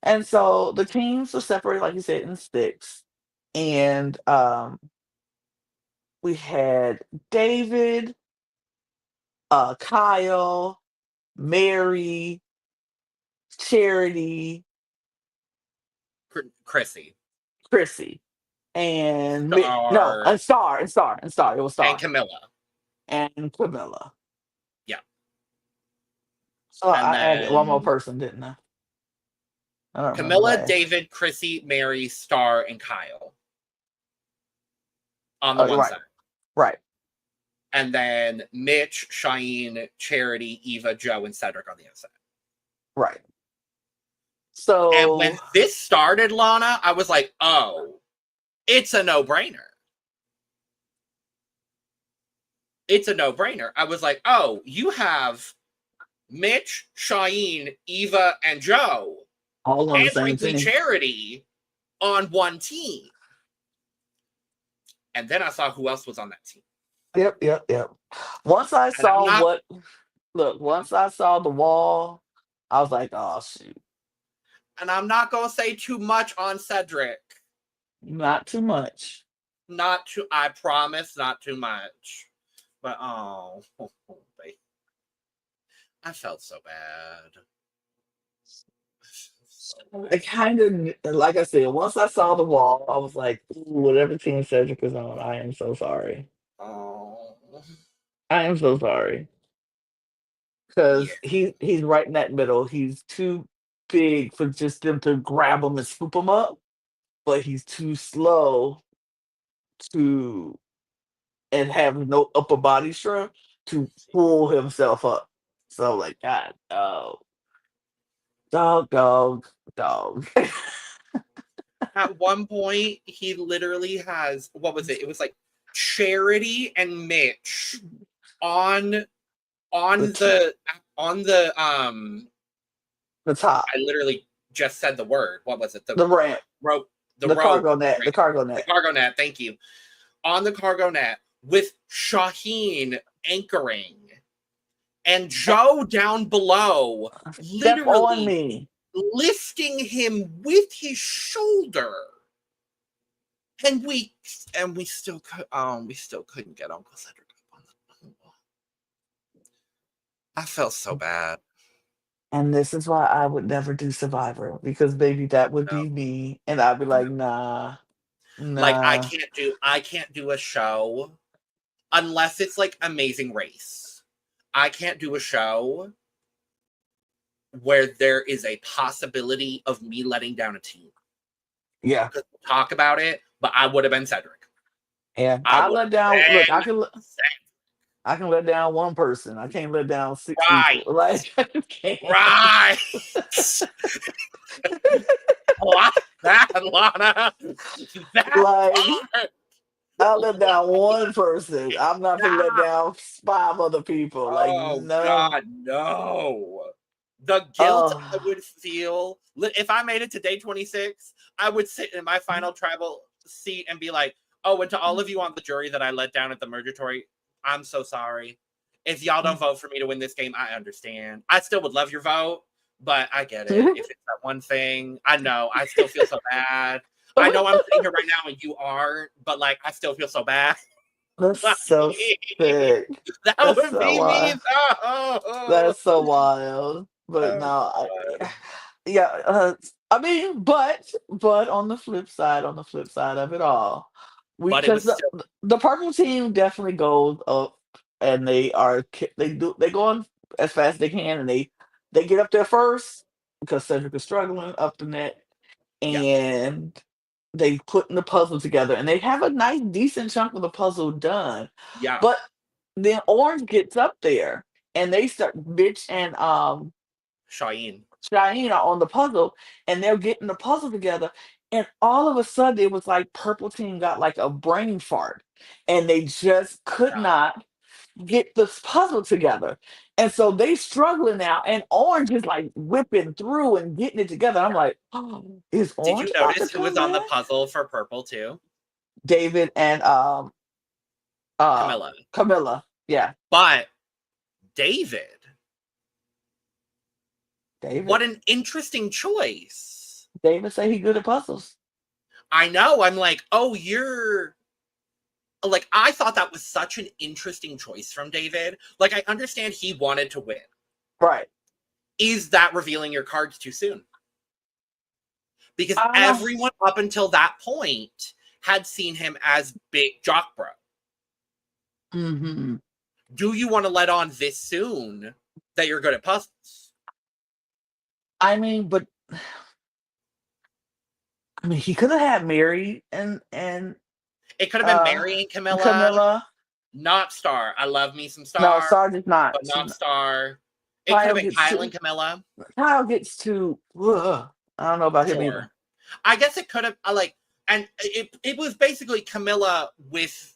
Speaker 1: And so the teams were separated, like you said, in six. And we had David, Kyle, Mary, Charity,
Speaker 2: Chrissy,
Speaker 1: Chrissy, and no,
Speaker 2: Star,
Speaker 1: and Star. It was
Speaker 2: and
Speaker 1: Star
Speaker 2: Camilla.
Speaker 1: and Camilla.
Speaker 2: Yeah.
Speaker 1: So
Speaker 2: And
Speaker 1: I added one more
Speaker 2: then
Speaker 1: person, didn't I? I don't remember
Speaker 2: Camilla,
Speaker 1: last.
Speaker 2: David, Chrissy, Mary, Star, and Kyle on the
Speaker 1: Oh,
Speaker 2: one
Speaker 1: right,
Speaker 2: side.
Speaker 1: right,
Speaker 2: And then Mitch, Cheyenne, Charity, Eva, Joe, and Cedric on the other side.
Speaker 1: right.
Speaker 2: And when
Speaker 1: So
Speaker 2: this started, Lana, I was like, oh, it's a no-brainer. It's a no-brainer. I was like, oh, you have Mitch, Cheyenne, Eva, and Joe,
Speaker 1: all on the
Speaker 2: and
Speaker 1: same
Speaker 2: Brinkley
Speaker 1: team.
Speaker 2: Charity on one team. And then I saw who else was on that team.
Speaker 1: Yep. Once I
Speaker 2: And I'm
Speaker 1: saw
Speaker 2: not
Speaker 1: once I saw the wall, I was like, oh shoot,
Speaker 2: gonna say too much on Cedric.
Speaker 1: not too much.
Speaker 2: I promise, not too much. But babe, I felt so bad.
Speaker 1: I kind of, like I said, once I saw the wall, I was like, "Ooh, whatever team Cedric is on, I am so sorry.
Speaker 2: Oh,
Speaker 1: I am so sorry
Speaker 2: yeah.
Speaker 1: because he's right in that middle. He's too big for just them to grab him and scoop him up, but he's too slow to and have no upper body strength to pull himself up. So like, God, oh, dog.
Speaker 2: At one point, he literally has, what was it? It was like Charity and Mitch on
Speaker 1: the
Speaker 2: on
Speaker 1: t-
Speaker 2: the on the
Speaker 1: the top,
Speaker 2: I literally just said the word. What was it? The
Speaker 1: the ramp,
Speaker 2: rope, the
Speaker 1: the
Speaker 2: rope,
Speaker 1: cargo net,
Speaker 2: right?
Speaker 1: the cargo
Speaker 2: The
Speaker 1: net.
Speaker 2: cargo net. Thank you. On the cargo net with Shaheen anchoring and Joe down below,
Speaker 1: Step on
Speaker 2: literally
Speaker 1: me.
Speaker 2: lifting him with his shoulder. And we still couldn't get Uncle Cedric up on the wall. I felt so bad.
Speaker 1: And this is why I would never do Survivor because baby, that would
Speaker 2: No,
Speaker 1: be me, and I'd be
Speaker 2: no.
Speaker 1: like, nah,
Speaker 2: Like
Speaker 1: nah.
Speaker 2: I can't do a show unless it's like Amazing Race. I can't do a show where there is a possibility of me letting down a team.
Speaker 1: Yeah,
Speaker 2: Talk about it, but I would have been Cedric.
Speaker 1: yeah.
Speaker 2: I
Speaker 1: I
Speaker 2: would
Speaker 1: let down. Look,
Speaker 2: have been Cedric.
Speaker 1: I can let down one person. I can't let down six people.
Speaker 2: Right.
Speaker 1: Like I just can't.
Speaker 2: Right. That, Lana. That
Speaker 1: Like
Speaker 2: part.
Speaker 1: I let down one person. I'm not gonna let
Speaker 2: Stop.
Speaker 1: down five other people. Like
Speaker 2: Oh
Speaker 1: no.
Speaker 2: God, no. The guilt I
Speaker 1: Oh,
Speaker 2: would feel if I made it to day 26, I would sit in my final tribal seat and be like, oh, and to all of you on the jury that I let down at the Murgatory, I'm so sorry. If y'all don't vote for me to win this game, I understand. I still would love your vote, but I get it. If it's that one thing, I know. I still feel so bad. I know I'm sitting here right now and you aren't, but like I still feel so bad.
Speaker 1: that's
Speaker 2: Like,
Speaker 1: so sick.
Speaker 2: that
Speaker 1: That's
Speaker 2: would
Speaker 1: so
Speaker 2: be me.
Speaker 1: wild.
Speaker 2: Oh,
Speaker 1: That's so wild. But
Speaker 2: oh
Speaker 1: no,
Speaker 2: God.
Speaker 1: yeah. I mean, but on the flip side of it all, we
Speaker 2: But it
Speaker 1: because
Speaker 2: was still
Speaker 1: the purple team definitely goes up, and they go on as fast as they can, and they get up there first because Cedric is struggling up the net,
Speaker 2: yeah,
Speaker 1: and they putting the puzzle together, and they have a nice decent chunk of the puzzle done,
Speaker 2: yeah,
Speaker 1: but then Orange gets up there, and they start bitch and
Speaker 2: Cheyenne.
Speaker 1: Cheyenne are on the puzzle, and they're getting the puzzle together. And all of a sudden, it was like Purple Team got like a brain fart, and they just could
Speaker 2: Yeah.
Speaker 1: not get this puzzle together. And so they struggling now, and Orange is like whipping through and getting it together. I'm like, oh, is
Speaker 2: Did you
Speaker 1: Orange about to
Speaker 2: notice who was
Speaker 1: come
Speaker 2: on the
Speaker 1: back?
Speaker 2: puzzle for purple too?
Speaker 1: David and
Speaker 2: Camilla.
Speaker 1: Camilla. Yeah,
Speaker 2: But David,
Speaker 1: David.
Speaker 2: what an interesting choice.
Speaker 1: David say he good at puzzles.
Speaker 2: I know. I'm like, oh, you're like, I thought that was such an interesting choice from David. Like, I understand he wanted to win.
Speaker 1: Right.
Speaker 2: Is that revealing your cards too soon? Because
Speaker 1: Uh,
Speaker 2: everyone up until that point had seen him as big jock bro.
Speaker 1: mm-hmm.
Speaker 2: Do you want to let on this soon that you're good at puzzles?
Speaker 1: I mean, but I mean, he could have had Mary and
Speaker 2: It could have been
Speaker 1: uh
Speaker 2: Mary and Camilla,
Speaker 1: Camilla.
Speaker 2: not Star. I love me some
Speaker 1: No,
Speaker 2: Star,
Speaker 1: Sarge not.
Speaker 2: but not Star. It could have
Speaker 1: Kyle
Speaker 2: been
Speaker 1: gets
Speaker 2: Kyle and
Speaker 1: too.
Speaker 2: Camilla.
Speaker 1: Kyle gets too. Ugh. I don't know about him either.
Speaker 2: Sure. I guess it could have, like, and it was basically Camilla with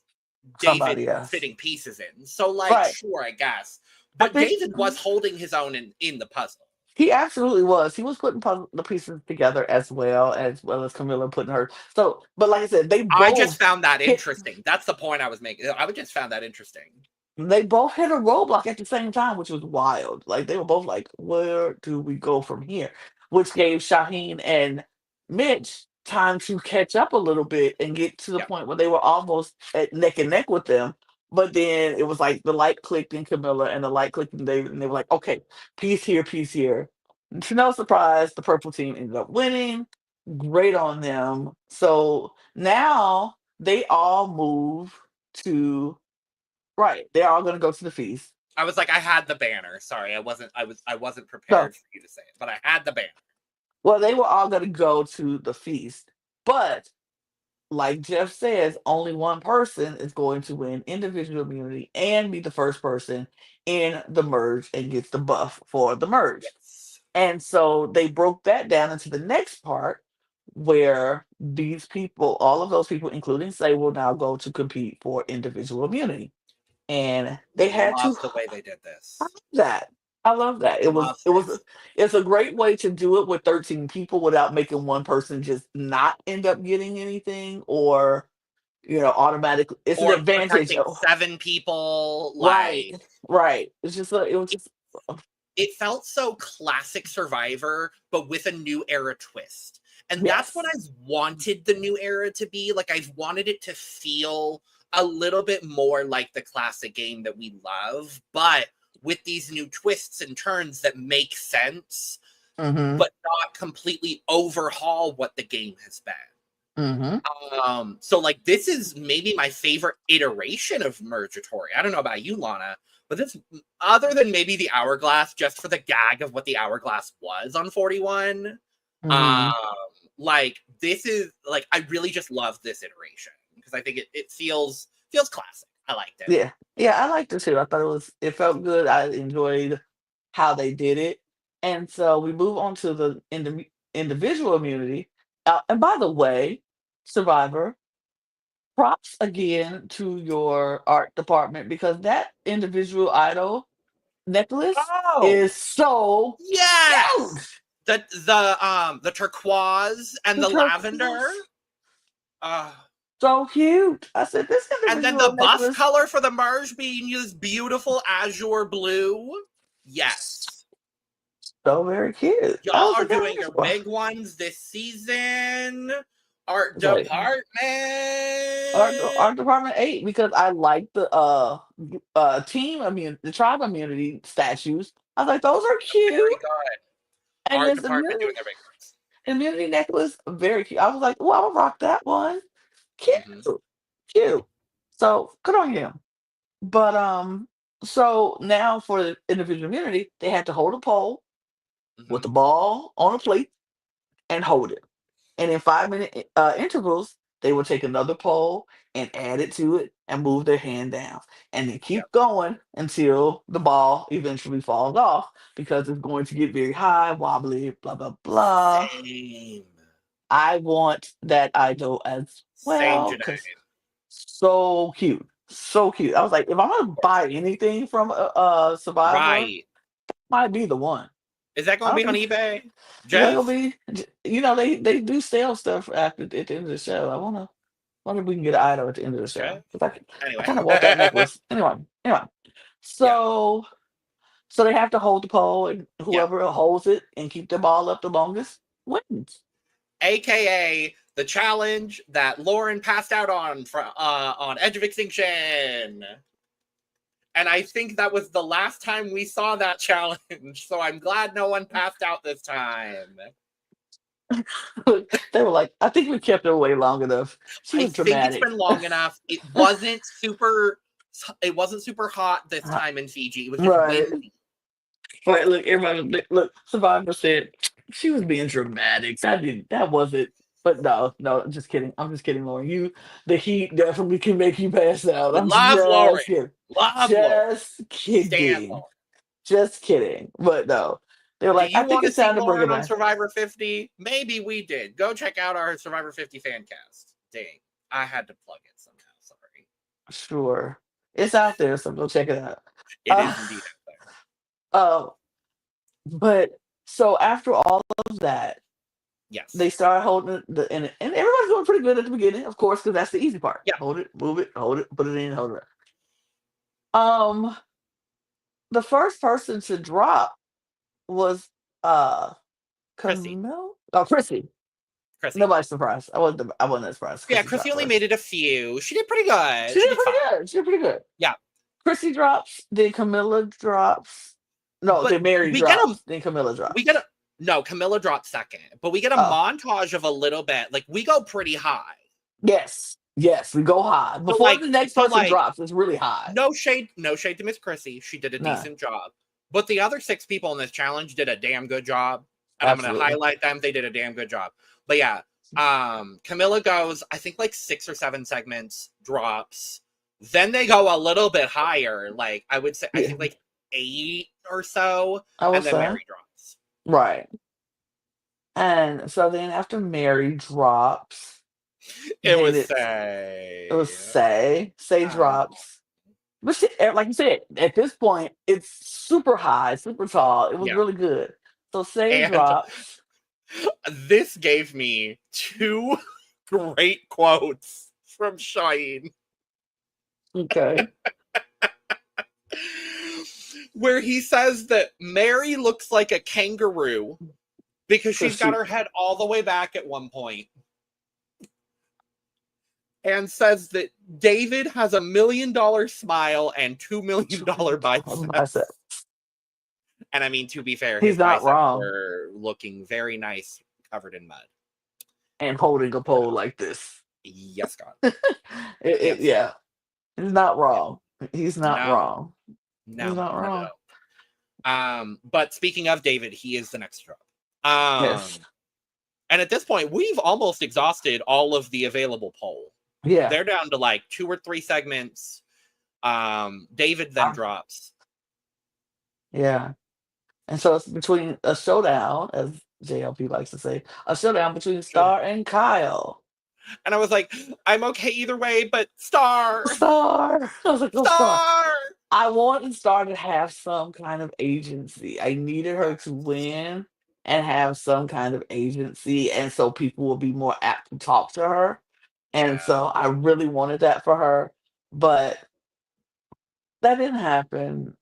Speaker 2: David
Speaker 1: Somebody else.
Speaker 2: fitting pieces in. So, like,
Speaker 1: Right.
Speaker 2: sure, I guess.
Speaker 1: I
Speaker 2: But
Speaker 1: think
Speaker 2: David was holding his own in the puzzle.
Speaker 1: he absolutely was. He was putting the pieces together as well as Camilla putting her. So, but like I said, they
Speaker 2: I just
Speaker 1: both
Speaker 2: found that
Speaker 1: hit.
Speaker 2: interesting. That's the point I was making. I just found that interesting.
Speaker 1: They both hit a roadblock at the same time, which was wild. Like they were both like, "Where do we go from here?" Which gave Shaheen and Mitch time to catch up a little bit and get to the
Speaker 2: Yeah.
Speaker 1: point where they were almost at neck and neck with them. But then it was like the light clicked in Camilla and the light clicked in David, and they were like, "Okay, peace here, peace here." To no surprise, the purple team ended up winning. Great on them. So now they all move to. Right. They're all gonna go to the feast.
Speaker 2: I was like, I had the banner. Sorry, I wasn't
Speaker 1: So,
Speaker 2: prepared for you to say it, but I had the banner.
Speaker 1: well, they were all gonna go to the feast. But like Jeff says, only one person is going to win individual immunity and be the first person in the merge and gets the buff for the merge.
Speaker 2: Yes.
Speaker 1: And so they broke that down into the next part where these people, all of those people, including Say, will now go to compete for individual immunity. And they had to
Speaker 2: Love the way they did this.
Speaker 1: that. I love that.
Speaker 2: Love it.
Speaker 1: It's a great way to do it with 13 people without making one person just not end up getting anything or automatically it's an
Speaker 2: Or
Speaker 1: advantage.
Speaker 2: protecting 7 people.
Speaker 1: Right.
Speaker 2: Like,
Speaker 1: Right. It's just it was just
Speaker 2: it felt so classic Survivor, but with a new era twist. And that's what
Speaker 1: yes.
Speaker 2: I've wanted the new era to be. Like, I've wanted it to feel a little bit more like the classic game that we love, but with these new twists and turns that make sense,
Speaker 1: Mhm.
Speaker 2: but not completely overhaul what the game has been.
Speaker 1: Mhm.
Speaker 2: So like this is maybe my favorite iteration of Mergatory. I don't know about you, Lana, but this, other than maybe the Hourglass, just for the gag of what the Hourglass was on 41, um,
Speaker 1: Mhm.
Speaker 2: like this is like I really just love this iteration because I think it feels classic. I liked it.
Speaker 1: Yeah. Yeah, I liked it too. I thought it felt good. I enjoyed how they did it. And so we move on to the individual immunity. And by the way, Survivor, props again to your art department because that individual idol necklace
Speaker 2: Oh
Speaker 1: is so cute.
Speaker 2: yes, the turquoise and
Speaker 1: The
Speaker 2: the lavender.
Speaker 1: turquoise,
Speaker 2: Uh,
Speaker 1: so cute. I said this
Speaker 2: And then
Speaker 1: individual
Speaker 2: the buff
Speaker 1: necklace,
Speaker 2: color for the merge being this beautiful azure blue. Yes.
Speaker 1: so very cute. I
Speaker 2: Y'all
Speaker 1: was
Speaker 2: are
Speaker 1: like,
Speaker 2: doing
Speaker 1: that's
Speaker 2: your big ones this season. Art
Speaker 1: like
Speaker 2: department.
Speaker 1: art department 8 because I like the team immune the tribe immunity statues. I was like, those are
Speaker 2: Very
Speaker 1: cute.
Speaker 2: good.
Speaker 1: And
Speaker 2: Art
Speaker 1: this
Speaker 2: department doing their big
Speaker 1: immunity necklace, very cute. I was like, oh, I'm gonna rock that one. Cute.
Speaker 2: ones. Mm-hmm.
Speaker 1: Cute. So good on him. But so now for the individual immunity, they had to hold a pole with
Speaker 2: Mm-hmm.
Speaker 1: the ball on a plate and hold it. And in 5 minute intervals, they would take another pole and add it to it and move their hand down. And they
Speaker 2: Yep.
Speaker 1: keep going until the ball eventually falls off because it's going to get very high, wobbly, blah, blah, blah.
Speaker 2: Same.
Speaker 1: I want that idol as
Speaker 2: Same,
Speaker 1: well
Speaker 2: Janae.
Speaker 1: because so cute. So cute. I was like, if I'm gonna buy anything from Survivor,
Speaker 2: Right.
Speaker 1: might be the one.
Speaker 2: Is that
Speaker 1: I
Speaker 2: going to
Speaker 1: don't
Speaker 2: be on
Speaker 1: think
Speaker 2: eBay?
Speaker 1: is that gonna
Speaker 2: Jeff?
Speaker 1: be. They do sell stuff after at the end of the show. I wonder if we can get an item at the end of the show
Speaker 2: Okay.
Speaker 1: because I
Speaker 2: Anyway.
Speaker 1: kind of want that necklace. Anyway,
Speaker 2: Yeah.
Speaker 1: so they have to hold the pole and
Speaker 2: Yeah.
Speaker 1: whoever holds it and keep the ball up the longest wins.
Speaker 2: aka the challenge that Lauren passed out on Edge of Extinction. And I think that was the last time we saw that challenge. So I'm glad no one passed out this time.
Speaker 1: They were like, I think we kept her away long enough. She
Speaker 2: I
Speaker 1: was
Speaker 2: think it's
Speaker 1: dramatic.
Speaker 2: been long enough. It wasn't super hot this time in Fiji. It was just
Speaker 1: Right.
Speaker 2: windy.
Speaker 1: Right. Look, everybody, look, Survivor said she was being dramatic. That wasn't, but no, no, just kidding. I'm just kidding, Lauren. The heat definitely can make you pass out.
Speaker 2: We
Speaker 1: I'm
Speaker 2: love Lauren.
Speaker 1: just kidding.
Speaker 2: Love Lauren.
Speaker 1: Just
Speaker 2: Stand
Speaker 1: kidding.
Speaker 2: Lauren.
Speaker 1: Just kidding. But no. They were
Speaker 2: Do
Speaker 1: like, I
Speaker 2: you
Speaker 1: think
Speaker 2: want to
Speaker 1: it's
Speaker 2: see
Speaker 1: time to bring it
Speaker 2: Lauren on
Speaker 1: back.
Speaker 2: Survivor 50? Maybe we did. Go check out our Survivor 50 fan cast. Dang. I had to plug it somehow. Sorry.
Speaker 1: Sure. It's out there, so go check it out.
Speaker 2: It
Speaker 1: Uh,
Speaker 2: is indeed out there.
Speaker 1: but so after all of that, they
Speaker 2: Yes.
Speaker 1: started holding and everybody's doing pretty good at the beginning, of course, because that's the easy part.
Speaker 2: Yeah.
Speaker 1: Hold it, move it, hold it, put it in, hold it. Um, the first person to drop was uh
Speaker 2: Chrissy.
Speaker 1: Camille. Oh, Chrissy.
Speaker 2: Chrissy.
Speaker 1: Nobody's surprised. I wasn't that surprised.
Speaker 2: Yeah,
Speaker 1: Chrissy
Speaker 2: Chrissy
Speaker 1: dropped
Speaker 2: only
Speaker 1: first.
Speaker 2: made it a few. She did pretty good.
Speaker 1: She
Speaker 2: She
Speaker 1: did
Speaker 2: did fine.
Speaker 1: pretty good. She did pretty good.
Speaker 2: Yeah.
Speaker 1: Chrissy drops, then Camilla drops. No,
Speaker 2: But
Speaker 1: then Mary
Speaker 2: we get a
Speaker 1: drops, then Camilla drops.
Speaker 2: no, Camilla dropped second. But we get a
Speaker 1: Oh,
Speaker 2: montage of a little bit. Like we go pretty high.
Speaker 1: yes. Yes, we go high.
Speaker 2: So
Speaker 1: Before the next person
Speaker 2: like
Speaker 1: drops, it's really high.
Speaker 2: no shade to Miss Chrissy. She did a
Speaker 1: No,
Speaker 2: decent job. But the other 6 people in this challenge did a damn good job. And I'm gonna
Speaker 1: absolutely.
Speaker 2: highlight them. They did a damn good job. But yeah, Camilla goes, I think like 6 or 7 segments, drops. Then they go a little bit higher. Like I would say, I
Speaker 1: Yeah,
Speaker 2: think like 8 or so.
Speaker 1: I will
Speaker 2: And then
Speaker 1: say.
Speaker 2: Mary drops.
Speaker 1: Right. And so then after Mary drops,
Speaker 2: It
Speaker 1: then
Speaker 2: was
Speaker 1: it was Say. Say
Speaker 2: Oh.
Speaker 1: drops. But she, like you said, at this point, it's super high, super tall. It was
Speaker 2: Yeah.
Speaker 1: really good. So Say
Speaker 2: And
Speaker 1: drops.
Speaker 2: this gave me 2 great quotes from Shine.
Speaker 1: Okay.
Speaker 2: Where he says that Mary looks like a kangaroo because she's got her head all the way back at one point. And says that David has $1 million smile and $2 million biceps. And I mean, to be fair,
Speaker 1: He's
Speaker 2: his
Speaker 1: not
Speaker 2: biceps
Speaker 1: wrong.
Speaker 2: were looking very nice, covered in mud.
Speaker 1: And holding a pole like this.
Speaker 2: Yes, God. Yes.
Speaker 1: Yeah. He's not wrong. He's not
Speaker 2: No.
Speaker 1: wrong.
Speaker 2: No,
Speaker 1: He's not wrong.
Speaker 2: at all. But speaking of David, he is the next drop.
Speaker 1: Yes.
Speaker 2: And at this point, we've almost exhausted all of the available poll.
Speaker 1: Yeah.
Speaker 2: They're down to like 2 or 3 segments. David then drops.
Speaker 1: Yeah. And so it's between a showdown, as JLP likes to say, a showdown between Star and Kyle.
Speaker 2: And I was like, I'm okay either way, but Star.
Speaker 1: I was like, oh,
Speaker 2: Star.
Speaker 1: I wanted Star to have some kind of agency. I needed her to win and have some kind of agency. And so people will be more apt to talk to her. And so I really wanted that for her. But that didn't happen.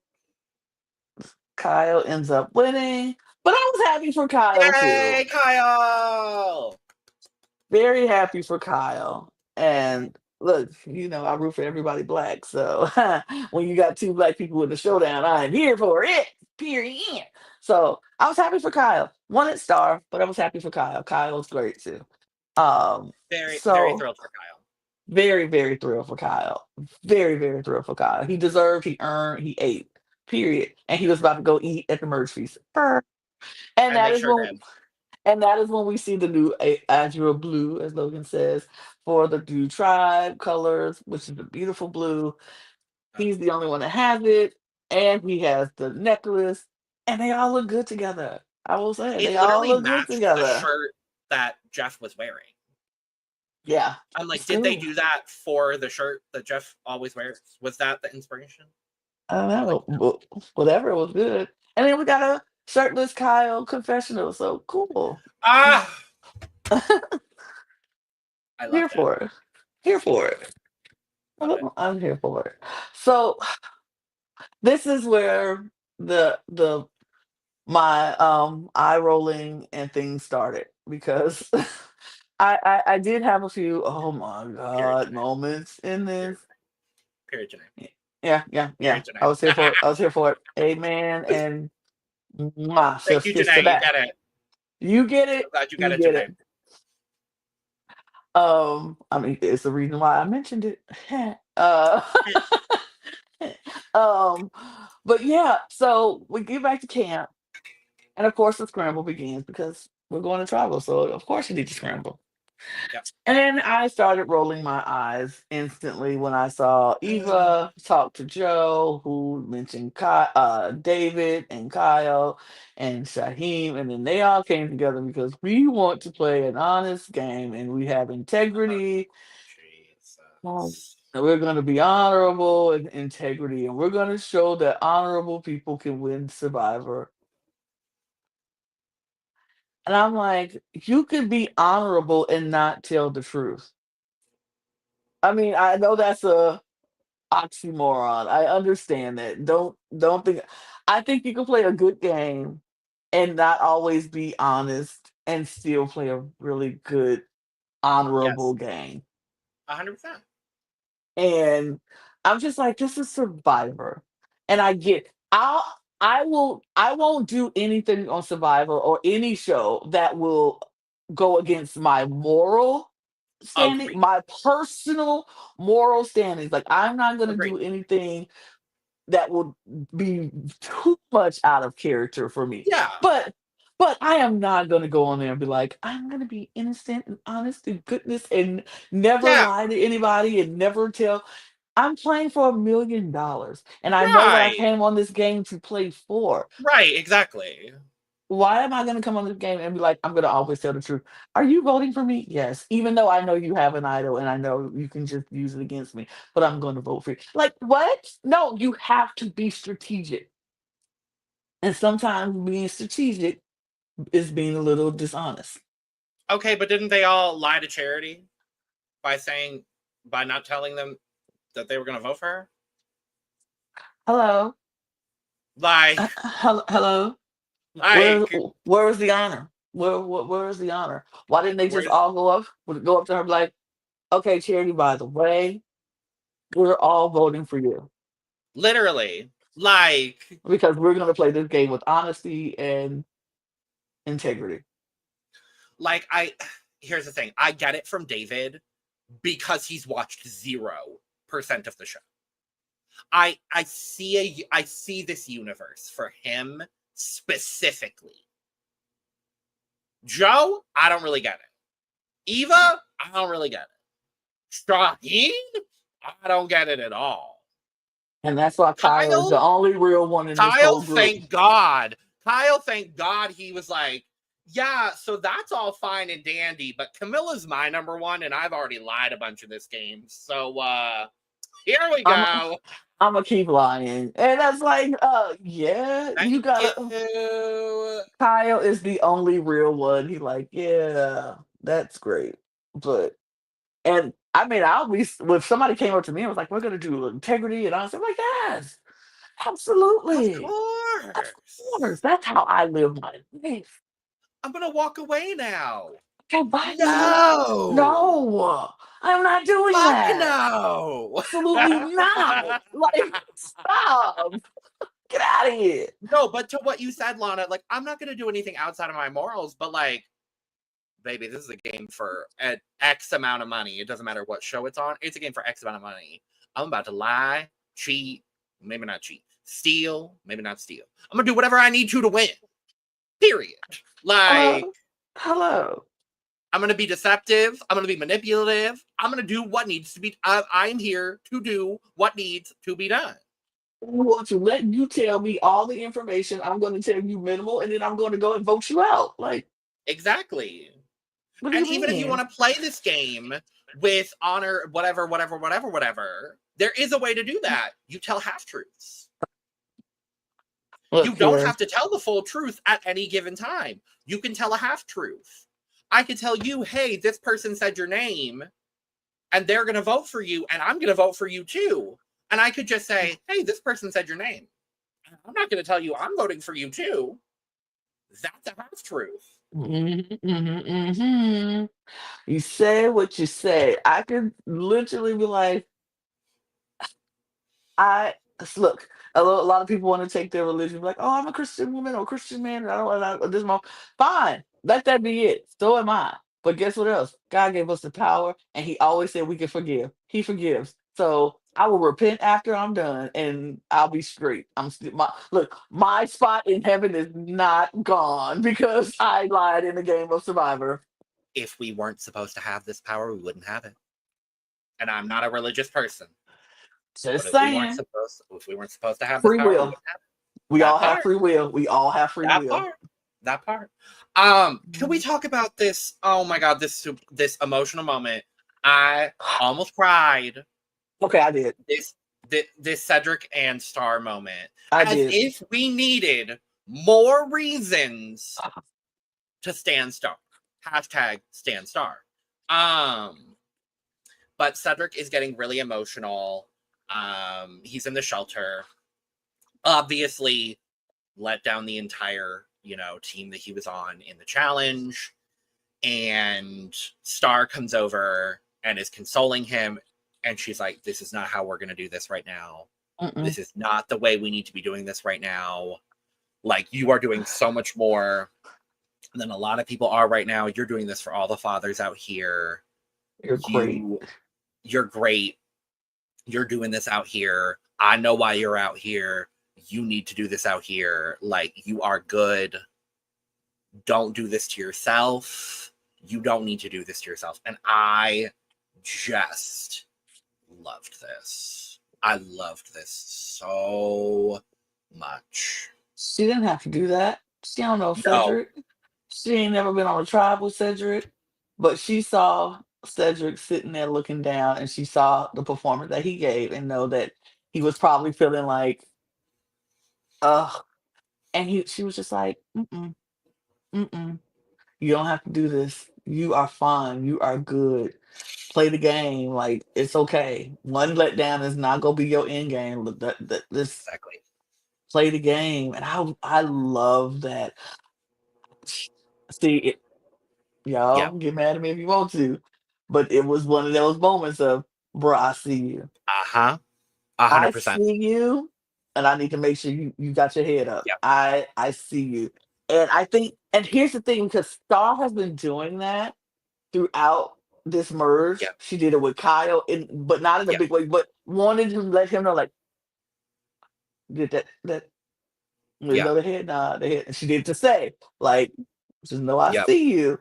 Speaker 1: Kyle ends up winning. But I was happy for Kyle
Speaker 2: Yay,
Speaker 1: too.
Speaker 2: Kyle!
Speaker 1: Very happy for Kyle. And look, I root for everybody black. So when you got 2 black people in the showdown, I'm here for it. Period. So I was happy for Kyle. Wanted Star, but I was happy for Kyle. Kyle was great too.
Speaker 2: Very
Speaker 1: So
Speaker 2: thrilled for Kyle.
Speaker 1: very, very thrilled for Kyle. Very, very thrilled for Kyle. He deserved, he earned, he ate. Period. And he was about to go eat at the merge feast. And that is when And that is when we see the new Azure blue, as Logan says, for the new tribe colors, which is the beautiful blue. He's the only one that has it, and he has the necklace, and they all look good together. I will say,
Speaker 2: It
Speaker 1: they all
Speaker 2: literally
Speaker 1: look good
Speaker 2: matched the
Speaker 1: together.
Speaker 2: shirt that Jeff was wearing.
Speaker 1: Yeah.
Speaker 2: I'm like,
Speaker 1: it's
Speaker 2: did they
Speaker 1: cool.
Speaker 2: do that for the shirt that Jeff always wears? Was that the inspiration?
Speaker 1: I don't know. Whatever, it was good. And then we got a shirtless Kyle confessional, so cool.
Speaker 2: I
Speaker 1: Here
Speaker 2: love
Speaker 1: for it. Here for it. I'm here for it. So this is where my eye rolling and things started because I did have a few oh my
Speaker 2: Period,
Speaker 1: god
Speaker 2: Janae.
Speaker 1: moments in
Speaker 2: Period.
Speaker 1: this.
Speaker 2: Period, Janae.
Speaker 1: Yeah, yeah, yeah.
Speaker 2: Period,
Speaker 1: I
Speaker 2: Janae.
Speaker 1: was here for it. I was here for it. Amen. And mwah,
Speaker 2: Thank
Speaker 1: chef's
Speaker 2: you,
Speaker 1: kiss to
Speaker 2: Janae. You
Speaker 1: that.
Speaker 2: get it.
Speaker 1: You get
Speaker 2: I'm
Speaker 1: it.
Speaker 2: glad you get
Speaker 1: You
Speaker 2: it,
Speaker 1: get
Speaker 2: Janae.
Speaker 1: it. I mean, it's the reason why I mentioned it. uh, um, but yeah, so we get back to camp, and of course the scramble begins because we're going to travel. So of course you need to scramble.
Speaker 2: Yep.
Speaker 1: And I started rolling my eyes instantly when I saw Eva talk to Joe, who mentioned David and Kyle and Shaheem, and then they all came together because we want to play an honest game and we have integrity.
Speaker 2: Jesus.
Speaker 1: And we're going to be honorable and integrity, and we're going to show that honorable people can win Survivor. And I'm like, you can be honorable and not tell the truth. I mean, I know that's a oxymoron. I understand that. Don't think I think you can play a good game and not always be honest and still play a really good honorable
Speaker 2: Yes.
Speaker 1: game.
Speaker 2: 100%.
Speaker 1: And I'm just like, this is Survivor. And I won't do anything on Survivor or any show that will go against my moral standing,
Speaker 2: Agree.
Speaker 1: my personal moral standings. Like I'm not gonna
Speaker 2: Agree.
Speaker 1: do anything that would be too much out of character for me.
Speaker 2: Yeah.
Speaker 1: But I am not gonna go on there and be like, I'm gonna be innocent and honest and goodness and never
Speaker 2: Yeah.
Speaker 1: lie to anybody and never tell. I'm playing for $1 million and I know what I
Speaker 2: Right.
Speaker 1: came on this game to play for.
Speaker 2: Right. Exactly.
Speaker 1: Why am I going to come on this game and be like, I'm going to always tell the truth? Are you voting for me? Yes. Even though I know you have an idol and I know you can just use it against me, but I'm going to vote for you. Like, what? No, you have to be strategic. And sometimes being strategic is being a little dishonest.
Speaker 2: Okay, but didn't they all lie to Charity by not telling them that they were going to vote for her?
Speaker 1: Hello.
Speaker 2: Like,
Speaker 1: Hello. Where,
Speaker 2: like,
Speaker 1: where is the honor? Where is the honor? Why didn't they just
Speaker 2: where's
Speaker 1: all go up to her and be like, okay, Charity, by the way, we're all voting for you
Speaker 2: literally, like,
Speaker 1: because we're going to play this game with honesty and integrity.
Speaker 2: I, here's the thing. I get it from David because he's watched 0% of the show. I see this universe for him specifically. Joe, I don't really get it. Eva, I don't really get it. Shaheen, I don't get it at all.
Speaker 1: And that's why Kyle is the only real one in this whole group.
Speaker 2: Thank God. Kyle, thank God he was like, yeah, so that's all fine and dandy, but Camilla's my number one, and I've already lied a bunch of this game. So here we
Speaker 1: I'm
Speaker 2: go.
Speaker 1: I'm gonna keep lying. And that's like, yeah, you
Speaker 2: Thank
Speaker 1: gotta
Speaker 2: you.
Speaker 1: Kyle is the only real one. He like, yeah, that's great. But and I mean, I'll be if somebody came up to me and was like, "We're gonna do integrity," and I was like, "Yes,
Speaker 2: Of
Speaker 1: absolutely, of
Speaker 2: course.
Speaker 1: course." That's how I live my life.
Speaker 2: I'm gonna walk away now.
Speaker 1: Okay, bye.
Speaker 2: No.
Speaker 1: No, I'm not doing
Speaker 2: Fuck
Speaker 1: that.
Speaker 2: no.
Speaker 1: Absolutely not. Like, stop. Get out of here.
Speaker 2: No, but to what you said, Lana, like, I'm not gonna do anything outside of my morals, but like, baby, this is a game for an X amount of money. It doesn't matter what show it's on. It's a game for X amount of money. I'm about to lie, cheat, maybe not cheat, steal, maybe not steal. I'm gonna do whatever I need to win. Period. Like,
Speaker 1: Hello.
Speaker 2: I'm gonna be deceptive. I'm gonna be manipulative. I'm gonna do what needs to be. I'm here to do what needs to be done.
Speaker 1: I want to let you tell me all the information. I'm going to tell you minimal, and then I'm going to go and vote you out. Like,
Speaker 2: Exactly.
Speaker 1: what do
Speaker 2: And
Speaker 1: you
Speaker 2: even if you
Speaker 1: mean?
Speaker 2: want to play this game with honor, whatever, there is a way to do that. You tell half truths. You
Speaker 1: Look
Speaker 2: don't
Speaker 1: here.
Speaker 2: have to tell the full truth at any given time. You can tell a half truth. I could tell you, hey, this person said your name and they're going to vote for you and I'm going to vote for you too. And I could just say, hey, this person said your name. I'm not going to tell you I'm voting for you too. That's a half truth.
Speaker 1: Mhm. You say what you say. I could literally be like, I look. A lot of people want to take their religion, like, oh, I'm a Christian woman or a Christian man, and I don't. This fine. Let that be it. So am I. But guess what else? God gave us the power, and He always said we can forgive. He forgives. So I will repent after I'm done, and I'll be straight. I'm still my look. My spot in heaven is not gone because I lied in the game of Survivor.
Speaker 2: If we weren't supposed to have this power, we wouldn't have it. And I'm not a religious person, but
Speaker 1: Just saying.
Speaker 2: if we weren't supposed to have this
Speaker 1: Free
Speaker 2: power, we
Speaker 1: will.
Speaker 2: wouldn't have it.
Speaker 1: We
Speaker 2: That
Speaker 1: all have
Speaker 2: part.
Speaker 1: free will. We all have free
Speaker 2: That
Speaker 1: will.
Speaker 2: part. That part. Can we
Speaker 1: Mhm.
Speaker 2: talk about this? Oh my god, this emotional moment. I almost cried.
Speaker 1: Okay, I did.
Speaker 2: This this Cedric and Star moment.
Speaker 1: I
Speaker 2: As
Speaker 1: did.
Speaker 2: if we needed more reasons to stand Star. Hashtag stand Star. Um, but Cedric is getting really emotional. He's in the shelter. Obviously, let down the entire, team that he was on in the challenge. And Star comes over and is consoling him. And she's like, this is not how we're going to do this right now.
Speaker 1: Mm-mm.
Speaker 2: This is not the way we need to be doing this right now. Like, you are doing so much more than a lot of people are right now. You're doing this for all the fathers out here.
Speaker 1: You're great.
Speaker 2: You, you're great. You're doing this out here. I know why you're out here. You need to do this out here. Like, you are good. Don't do this to yourself. You don't need to do this to yourself. And I just loved this. I loved this so much.
Speaker 1: She didn't have to do that. She don't know
Speaker 2: No,
Speaker 1: Cedric. She ain't never been on a tribe with Cedric, but she saw Cedric sitting there looking down, and she saw the performance that he gave, and know that he was probably feeling like, ugh. And she was just like, mm-mm, mm-mm. You don't have to do this. You are fine. You are good. Play the game. Like it's okay. One letdown is not gonna be your end game. Look, this
Speaker 2: exactly.
Speaker 1: play the game, and I love that. See, y'all
Speaker 2: Yep.
Speaker 1: get mad at me if you want to, but it was one of those moments of, bro, I see you.
Speaker 2: Uh-huh. a
Speaker 1: I
Speaker 2: 100%.
Speaker 1: see you, and I need to make sure you got your head up.
Speaker 2: Yep.
Speaker 1: I see you, and I think, and here's the thing, because Star has been doing that throughout this merge.
Speaker 2: Yep.
Speaker 1: She did it with Kyle, but not in a
Speaker 2: Yep.
Speaker 1: big way, but wanted to let him know, like, did that you
Speaker 2: Yep.
Speaker 1: know the head nod, the head, and she did to say, like, just know I
Speaker 2: Yep.
Speaker 1: see you,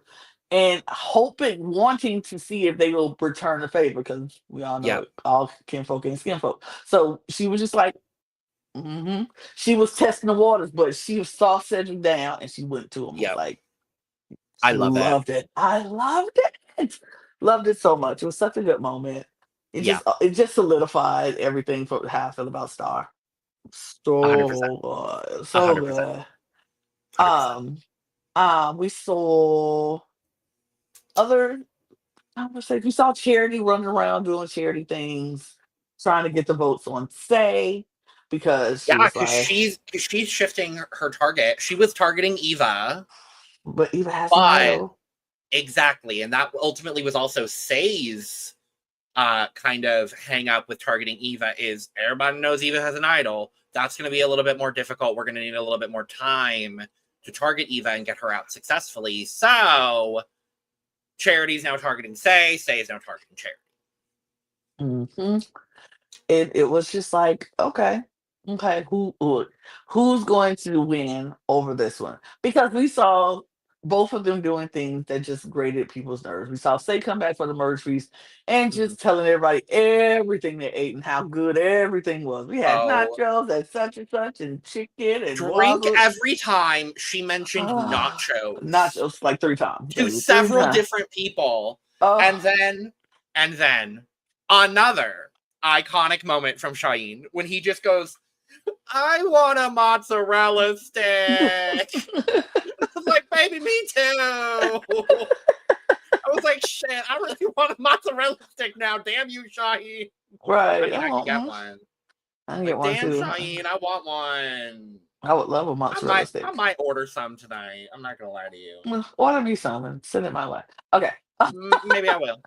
Speaker 1: and hoping, wanting to see if they will return the favor, because we all know
Speaker 2: Yep.
Speaker 1: it, all kinfolk ain't skinfolk. So she was just like, hmm she was testing the waters, but she saw Cedric down, and she went to him, was
Speaker 2: Yep.
Speaker 1: like,
Speaker 2: I
Speaker 1: she
Speaker 2: love it.
Speaker 1: loved it. I loved it. Loved it so much. It was such a good moment.
Speaker 2: Yeah.
Speaker 1: It just solidified everything for how I feel about Star.
Speaker 2: 100%.
Speaker 1: So good. So
Speaker 2: 100%.
Speaker 1: good.
Speaker 2: 100%.
Speaker 1: Um, we saw other conversations. We saw Charity running around doing charity things, trying to get the votes on Say, because she
Speaker 2: Yeah,
Speaker 1: was
Speaker 2: because
Speaker 1: like,
Speaker 2: she's shifting her target. She was targeting Eva,
Speaker 1: but Eva has an
Speaker 2: but
Speaker 1: idol.
Speaker 2: exactly, and that ultimately was also Say's kind of hang up with targeting Eva is everybody knows Eva has an idol. That's going to be a little bit more difficult. We're going to need a little bit more time to target Eva and get her out successfully. So Charity's now targeting Say. Say is now targeting Charity.
Speaker 1: Hmm it was just like, okay, okay, who's going to win over this one? Because we saw both of them doing things that just grated people's nerves. We saw Say come back for the merge feast and
Speaker 2: Mhm.
Speaker 1: just telling everybody everything they ate and how good everything was. We had
Speaker 2: Oh,
Speaker 1: nachos and such and chicken and
Speaker 2: drink
Speaker 1: water.
Speaker 2: every time she mentioned nachos
Speaker 1: Nachos like three times,
Speaker 2: to
Speaker 1: baby, three
Speaker 2: several
Speaker 1: times.
Speaker 2: different people. And
Speaker 1: Oh,
Speaker 2: then, and then another iconic moment from Shaheen when he just goes, I want a mozzarella stick. I was like, baby, me too. I was like, shit, I really want a mozzarella stick now. Damn you, Shaheen. I
Speaker 1: right.
Speaker 2: mean,
Speaker 1: I
Speaker 2: I can
Speaker 1: want
Speaker 2: get
Speaker 1: one.
Speaker 2: one.
Speaker 1: I can get
Speaker 2: Like,
Speaker 1: one
Speaker 2: damn,
Speaker 1: too.
Speaker 2: Shaheen, I want one.
Speaker 1: I would love a mozzarella
Speaker 2: I
Speaker 1: stick.
Speaker 2: might order some tonight. I'm not gonna lie to you.
Speaker 1: Well, order me some and send it my way. Okay.
Speaker 2: Maybe I will.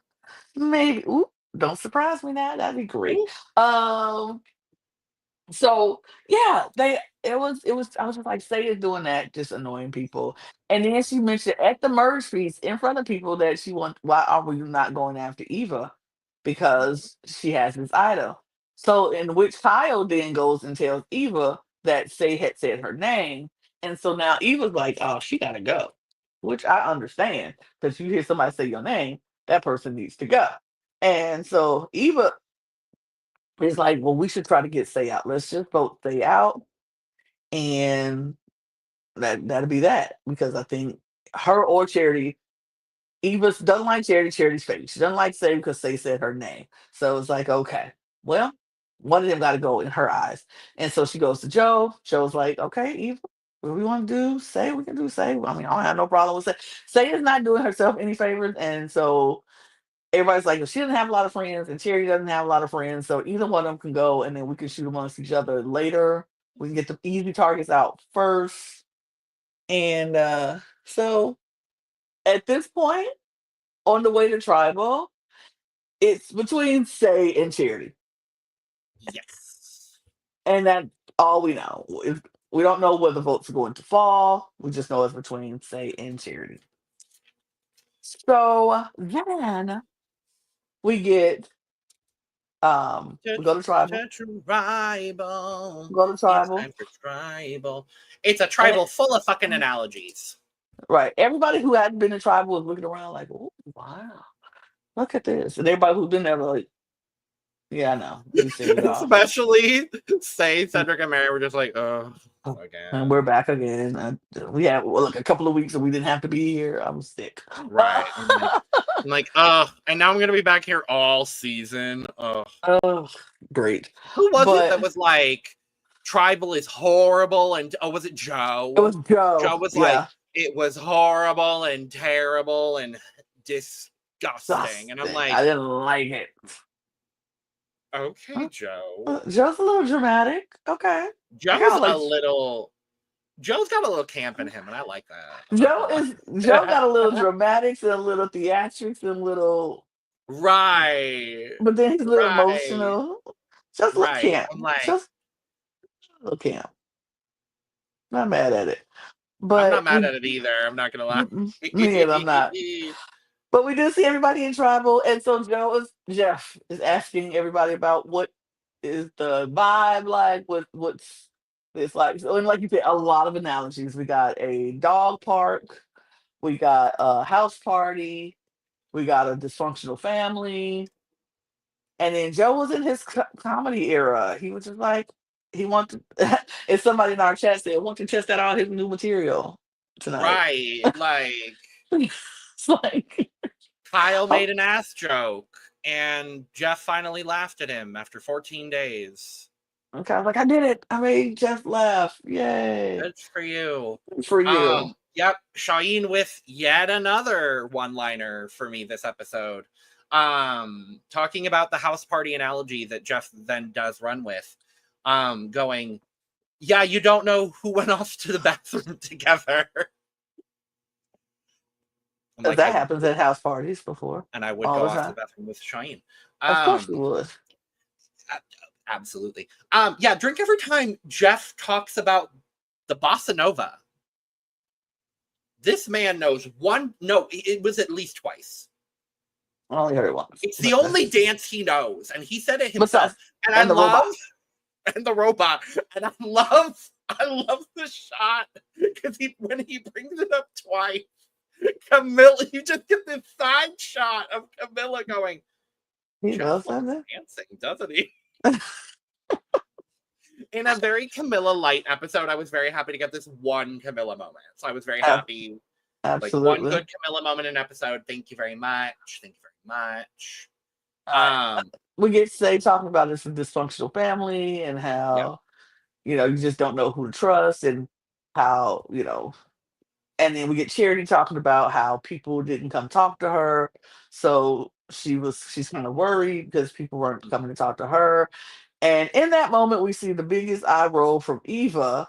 Speaker 1: Maybe. Ooh, don't surprise me now. That'd be great.
Speaker 2: Ooh,
Speaker 1: Um. So yeah, it was I was just like, Say is doing that, just annoying people. And then she mentioned at the merge feast in front of people that she want why are we not going after Eva? Because she has this idol. So in which Kyle then goes and tells Eva that Say had said her name. And so now Eva's like, oh, she gotta go. Which I understand. Because you hear somebody say your name, that person needs to go. And so Eva it's like, well, we should try to get Say out. Let's just vote Say out, and that'll be that. Because I think her or Charity, Eva doesn't like Charity. Charity's fake. She doesn't like Say because Say said her name. So it's like, okay, well, one of them got to go in her eyes. And so she goes to Joe. Joe's like, okay, Eva, what we want to do, Say, we can do Say. I mean, I don't have no problem with Say. Say is not doing herself any favors, and so everybody's like, well, she doesn't have a lot of friends, and Cherry doesn't have a lot of friends, so either one of them can go, and then we can shoot amongst each other later. We can get the easy targets out first, and so at this point, on the way to tribal, it's between Say and Charity,
Speaker 2: yes.
Speaker 1: and that's all we know. We don't know where the votes are going to fall. We just know it's between Say and Charity. So then we get
Speaker 2: To,
Speaker 1: we go to tribal,
Speaker 2: to tribal.
Speaker 1: go to
Speaker 2: It's
Speaker 1: tribal.
Speaker 2: time for tribal. It's a tribal full of fucking analogies.
Speaker 1: Right. Everybody who hadn't been in tribal was looking around like, oh, wow, look at this. And everybody who's been there was like, yeah, I know. We seen it all.
Speaker 2: Especially say
Speaker 1: Mm,
Speaker 2: Cedric and Mary were just like, oh,
Speaker 1: oh, and
Speaker 2: again.
Speaker 1: we're back again. We had, well, look, a couple of weeks and we didn't have to be here. I'm sick.
Speaker 2: Right. I'm like, oh, and now I'm gonna be back here all season. Oh,
Speaker 1: Oh, great.
Speaker 2: who was it that
Speaker 1: But
Speaker 2: was like, tribal is horrible? And oh, was it
Speaker 1: it was
Speaker 2: Joe?
Speaker 1: Joe.
Speaker 2: Joe was like,
Speaker 1: Yeah.
Speaker 2: it was horrible and terrible and disgusting. And I'm
Speaker 1: Disgusting. I
Speaker 2: like,
Speaker 1: didn't like it.
Speaker 2: okay, Joe.
Speaker 1: Joe's a little dramatic. Okay. I kind
Speaker 2: Joe's
Speaker 1: of
Speaker 2: a
Speaker 1: like
Speaker 2: little Joe's got a little camp in him, and I like that. I'm not
Speaker 1: Joe
Speaker 2: gonna
Speaker 1: is Joe got
Speaker 2: lie.
Speaker 1: a little dramatics and a little theatrics and a little
Speaker 2: Right.
Speaker 1: but then he's a little
Speaker 2: Right.
Speaker 1: emotional. Just a little
Speaker 2: Right.
Speaker 1: camp.
Speaker 2: I'm like,
Speaker 1: Just a little camp. Not mad at it.
Speaker 2: I'm not
Speaker 1: But
Speaker 2: mad at it either. I'm not gonna lie.
Speaker 1: me neither, I'm not. But we do see everybody in tribal, and so Jeff is asking everybody about what is the vibe like, what's it's like. So, and like you said, a lot of analogies. We got a dog park, we got a house party, we got a dysfunctional family, and then Joe was in his comedy era. He was just like he wanted. If somebody in our chat said want to test out all his new material tonight.
Speaker 2: Right. Like,
Speaker 1: It's like,
Speaker 2: Kyle
Speaker 1: oh,
Speaker 2: made an ass joke, and Jeff finally laughed at him after 14 days.
Speaker 1: okay. I was like, I did it. I made Jeff laugh. Yay.
Speaker 2: Good for you.
Speaker 1: Good for you.
Speaker 2: Yep, Shaheen with yet another one-liner for me this episode. Talking about the house party analogy that Jeff then does run with. Going, yeah, you don't know who went off to the bathroom together. I'm like,
Speaker 1: That happens at house parties before.
Speaker 2: I would
Speaker 1: All
Speaker 2: go
Speaker 1: the
Speaker 2: off to the
Speaker 1: time.
Speaker 2: bathroom with Shaheen.
Speaker 1: Of course
Speaker 2: Um,
Speaker 1: you would.
Speaker 2: Absolutely. Yeah, drink every time Jeff talks about the bossa nova. This man knows one. No, it was at least twice.
Speaker 1: I only heard it once.
Speaker 2: It's the
Speaker 1: But
Speaker 2: only dance he knows, and he said it himself.
Speaker 1: besides,
Speaker 2: And I
Speaker 1: and the
Speaker 2: love,
Speaker 1: robot.
Speaker 2: and the robot, and I love the shot because when he brings it up twice, Camilla, you just get this side shot of Camilla going,
Speaker 1: He
Speaker 2: Jeff
Speaker 1: loves
Speaker 2: loves
Speaker 1: that.
Speaker 2: dancing, doesn't he? In a very Camilla light episode, I was very happy to get this one Camilla moment. So I was very
Speaker 1: Ab-
Speaker 2: happy. Like, one
Speaker 1: Absolutely.
Speaker 2: good Camilla moment in episode. Thank you very much. Thank you very much.
Speaker 1: All right. We get to say talking about this dysfunctional family and
Speaker 2: Yep.
Speaker 1: how, you just don't know who to trust and how, and then we get Charity talking about how people didn't come talk to her. So she's kind of worried because people weren't coming to talk to her. And in that moment, we see the biggest eye roll from Eva.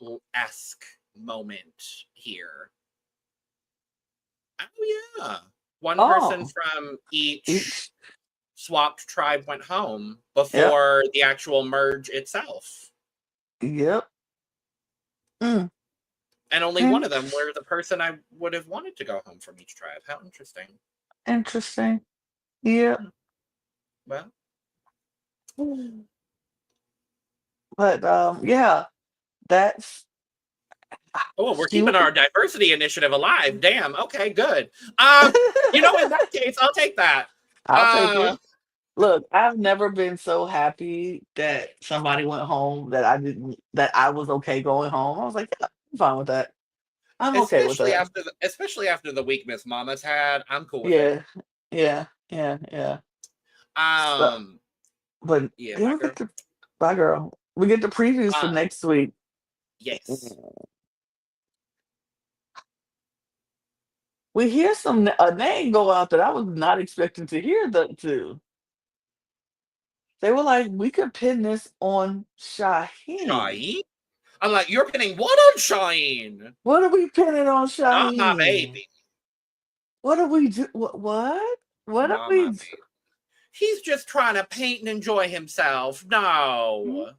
Speaker 2: esque moment here. Oh yeah, one person
Speaker 1: Oh,
Speaker 2: from each
Speaker 1: each.
Speaker 2: swapped tribe went home
Speaker 1: Yep.
Speaker 2: before the actual merge itself,
Speaker 1: Yep. Mm,
Speaker 2: and only one of them
Speaker 1: int-
Speaker 2: were the person I would have wanted to go home from each tribe. How interesting.
Speaker 1: interesting. Yep.
Speaker 2: Hmm, well,
Speaker 1: Mm. But yeah, that's
Speaker 2: oh, well, we're
Speaker 1: she.
Speaker 2: keeping our diversity initiative alive. Damn. Okay, good. You know, in that case, I'll take that.
Speaker 1: I'll take
Speaker 2: Uh,
Speaker 1: it. Look, I've never been so happy that somebody went home that I was okay going home. I was like, yeah, I'm fine with that. I'm okay with that.
Speaker 2: especially after the week Miss Mama's had, I'm cool with it.
Speaker 1: Yeah, yeah, yeah, yeah. So,
Speaker 2: Um,
Speaker 1: but
Speaker 2: yeah,
Speaker 1: yeah,
Speaker 2: my
Speaker 1: we get
Speaker 2: girl.
Speaker 1: the bye girl. We get the previews for
Speaker 2: Uh,
Speaker 1: next week.
Speaker 2: yes.
Speaker 1: We hear a name go out that I was not expecting to hear that too. They were like, we could pin this on Shaheen.
Speaker 2: Shine. I'm like, you're pinning what on Shine?
Speaker 1: What are we pinning on
Speaker 2: Not my
Speaker 1: Shaheen?
Speaker 2: baby.
Speaker 1: What are we do? What? What are
Speaker 2: Not my
Speaker 1: we?
Speaker 2: baby. He's just trying to paint and enjoy himself. No.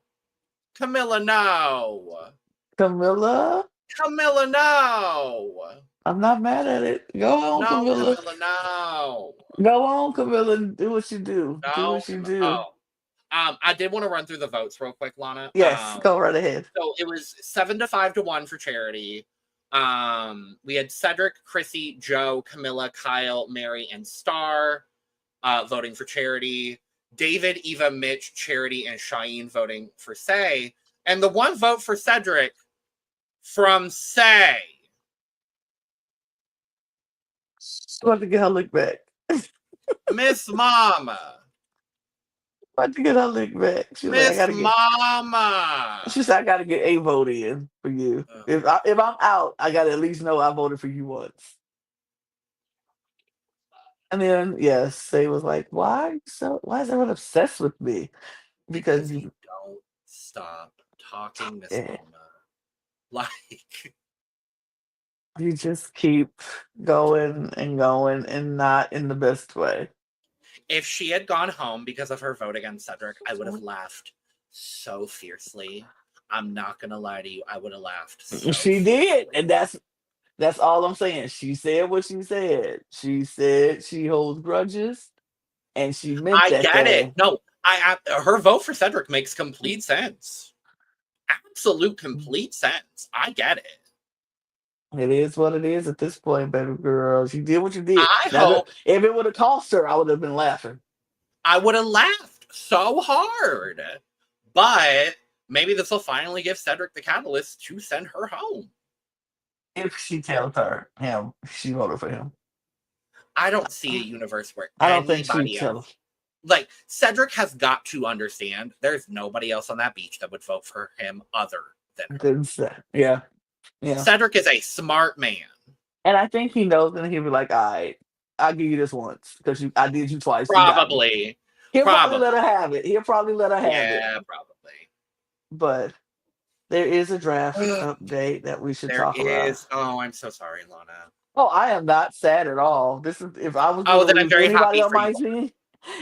Speaker 2: Camilla, no.
Speaker 1: Camilla?
Speaker 2: Camilla, no.
Speaker 1: I'm not mad at it. Go on,
Speaker 2: No,
Speaker 1: Camilla.
Speaker 2: Camilla, no.
Speaker 1: Go on, Camilla. Do what you do. Do
Speaker 2: No,
Speaker 1: what you do.
Speaker 2: oh. I did want to run through the votes real quick, Lana.
Speaker 1: Yes, go right ahead.
Speaker 2: So it was 7-5 to 1 for Charity. We had Cedric, Chrissy, Joe, Camilla, Kyle, Mary, and Star voting for Charity. David, Eva, Mitch, Charity, and Cheyenne voting for Say. And the one vote for Cedric from Say.
Speaker 1: About to get her lick back.
Speaker 2: Miss Mama.
Speaker 1: About to get her lick back. She's like, I
Speaker 2: Miss
Speaker 1: gotta get.
Speaker 2: Mama.
Speaker 1: She said, I gotta get a vote in for you.
Speaker 2: Ugh.
Speaker 1: If I'm out, I gotta at least know I voted for you once. And then yes, they was like, why is everyone obsessed with me?
Speaker 2: Because
Speaker 1: Because
Speaker 2: you don't stop talking, Miss
Speaker 1: eh,
Speaker 2: Mama. Like,
Speaker 1: you just keep going and going and not in the best way.
Speaker 2: if she had gone home because of her vote against Cedric, I would have laughed so fiercely. I'm not gonna lie to you, I would have laughed so
Speaker 1: She did,
Speaker 2: fiercely.
Speaker 1: and that's all I'm saying. She said what she said. She said she holds grudges, and she meant
Speaker 2: I
Speaker 1: that
Speaker 2: get it.
Speaker 1: thing.
Speaker 2: No, her vote for Cedric makes complete sense. Absolute complete sense. I get it.
Speaker 1: It is what it is at this point, baby girl. She did what you did.
Speaker 2: I
Speaker 1: Now,
Speaker 2: hope
Speaker 1: if it would have cost her, I would have been laughing.
Speaker 2: I would have laughed so hard. But maybe this will finally give Cedric the catalyst to send her home.
Speaker 1: If she tells her him, she voted for him.
Speaker 2: I don't see a universe where
Speaker 1: I don't think she'd
Speaker 2: anybody
Speaker 1: tell
Speaker 2: else,
Speaker 1: him.
Speaker 2: like Cedric has got to understand there's nobody else on that beach that would vote for him other than her.
Speaker 1: Didn't say. Yeah, yeah.
Speaker 2: Cedric is a smart man.
Speaker 1: And I think he knows, and he'll be like, "All right, I'll give you this once because I did you twice. You got me."
Speaker 2: Probably.
Speaker 1: He'll probably let
Speaker 2: Probably.
Speaker 1: her have it. He'll probably let her have it.
Speaker 2: Yeah, probably.
Speaker 1: But there is a draft update that we should
Speaker 2: There
Speaker 1: talk about.
Speaker 2: is. Oh, I'm so sorry, Lana.
Speaker 1: Oh, I am not sad at all. This is if I was going
Speaker 2: Oh,
Speaker 1: to
Speaker 2: then I'm
Speaker 1: lose
Speaker 2: very
Speaker 1: anybody
Speaker 2: happy
Speaker 1: on
Speaker 2: for
Speaker 1: my
Speaker 2: you.
Speaker 1: team,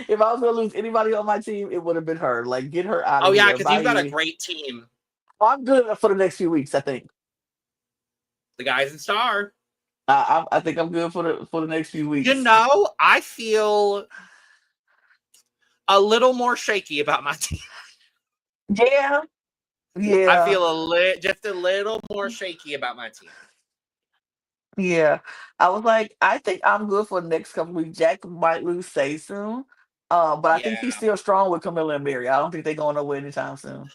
Speaker 1: if I was going to lose anybody on my team, it would have been her. Like, get her out
Speaker 2: Oh,
Speaker 1: of
Speaker 2: yeah,
Speaker 1: here.
Speaker 2: because you've got a
Speaker 1: Bye.
Speaker 2: great team.
Speaker 1: I'm good enough for the next few weeks. I think.
Speaker 2: The guys in Star.
Speaker 1: I think I'm good for the next few
Speaker 2: You
Speaker 1: weeks.
Speaker 2: know, I feel a little more shaky about my team.
Speaker 1: Yeah,
Speaker 2: I
Speaker 1: yeah,
Speaker 2: feel just a little more shaky about my team.
Speaker 1: yeah. I was like, I think I'm good for the next couple weeks. Jack might lose say soon, but I
Speaker 2: Yeah.
Speaker 1: think he's still strong with Camilla and Mary. I don't think they're going nowhere anytime soon.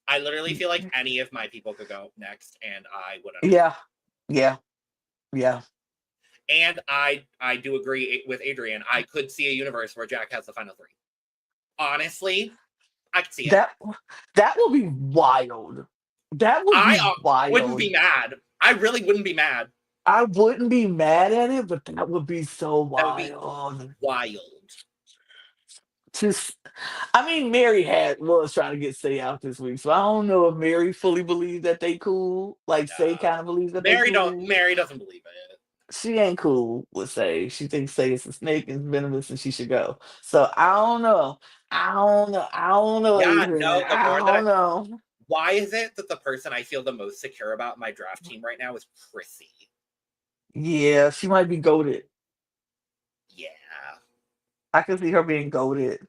Speaker 2: I literally feel like any of my people could go next, and I would understand.
Speaker 1: Yeah, yeah, yeah.
Speaker 2: And I do agree with Adrian. I could see a universe where Jack has the final three. Honestly, I could see it.
Speaker 1: That would be wild. That would
Speaker 2: I
Speaker 1: be
Speaker 2: wouldn't
Speaker 1: wild.
Speaker 2: be mad. I really wouldn't be mad.
Speaker 1: I wouldn't be mad at it, but that would be so
Speaker 2: That would be
Speaker 1: wild
Speaker 2: wild.
Speaker 1: I mean, Mary had was trying to get Say out this week, so I don't know if Mary fully believes that they cool. Like Say kind of believes that they cool.
Speaker 2: Mary doesn't believe it.
Speaker 1: She ain't cool with Say. She thinks Say is a snake and venomous, and she should go. So I don't know. I don't know. I don't know,
Speaker 2: Yeah,
Speaker 1: Adrian.
Speaker 2: no, the
Speaker 1: I
Speaker 2: more that
Speaker 1: don't know.
Speaker 2: why is it that the person I feel the most secure about in my draft team right now is Prissy?
Speaker 1: Yeah, she might be goaded.
Speaker 2: Yeah.
Speaker 1: I can see her being goaded.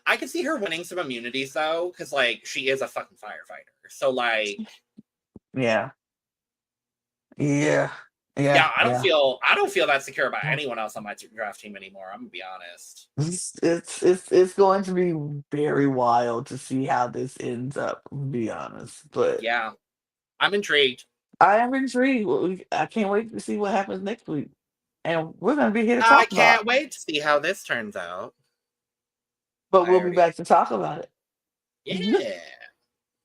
Speaker 2: I can see her winning some immunities though, because like she is a fucking firefighter. So like,
Speaker 1: Yeah, yeah, yeah,
Speaker 2: yeah,
Speaker 1: yeah.
Speaker 2: I don't feel that secure about anyone else on my draft team anymore. I'm gonna be honest.
Speaker 1: It's going to be very wild to see how this ends up. To be honest, but
Speaker 2: Yeah, I'm intrigued.
Speaker 1: I am intrigued. I can't wait to see what happens next week, and we're going to be here to
Speaker 2: I
Speaker 1: talk about.
Speaker 2: can't wait to see how this turns out.
Speaker 1: But
Speaker 2: I
Speaker 1: we'll be
Speaker 2: already,
Speaker 1: back to talk about it.
Speaker 2: yeah.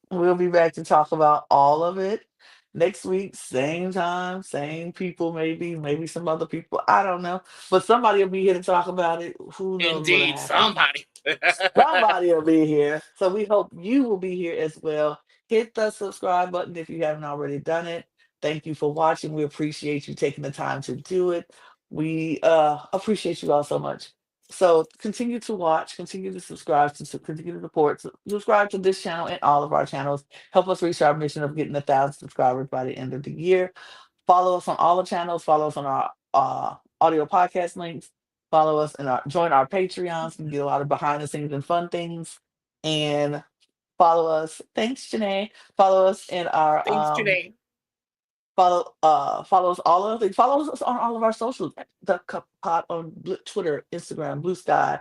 Speaker 1: We'll be back to talk about all of it next week, same time, same people, maybe some other people. I don't know. But somebody will be here to talk about it. Who knows what'll
Speaker 2: Indeed,
Speaker 1: happen?
Speaker 2: somebody.
Speaker 1: Somebody will be here. So we hope you will be here as well. Hit the subscribe button if you haven't already done it. Thank you for watching. We appreciate you taking the time to do it. We appreciate you all so much. So continue to watch, continue to subscribe, continue to support, subscribe to this channel and all of our channels. Help us reach our mission of getting 1,000 subscribers by the end of the year. Follow us on all the channels. Follow us on our audio podcast links. Follow us and join our Patreons. You can get a lot of behind the scenes and fun things. And follow us. Thanks, Janae. Follow us in our
Speaker 2: Thanks, Janae.
Speaker 1: follow us all of the follow us on all of our socials. The Cup Pod on Twitter, Instagram, Blue Sky,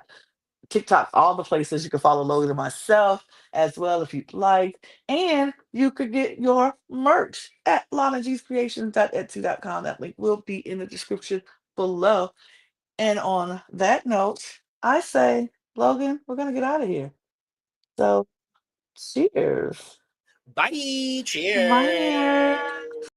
Speaker 1: TikTok, all the places. You can follow Logan and myself as well if you'd like. And you could get your merch at lanagcreations.etsy.com. That link will be in the description below. And on that note, I say, Logan, we're going to get out of here. So, cheers.
Speaker 2: Bye.
Speaker 1: Bye.
Speaker 2: Cheers.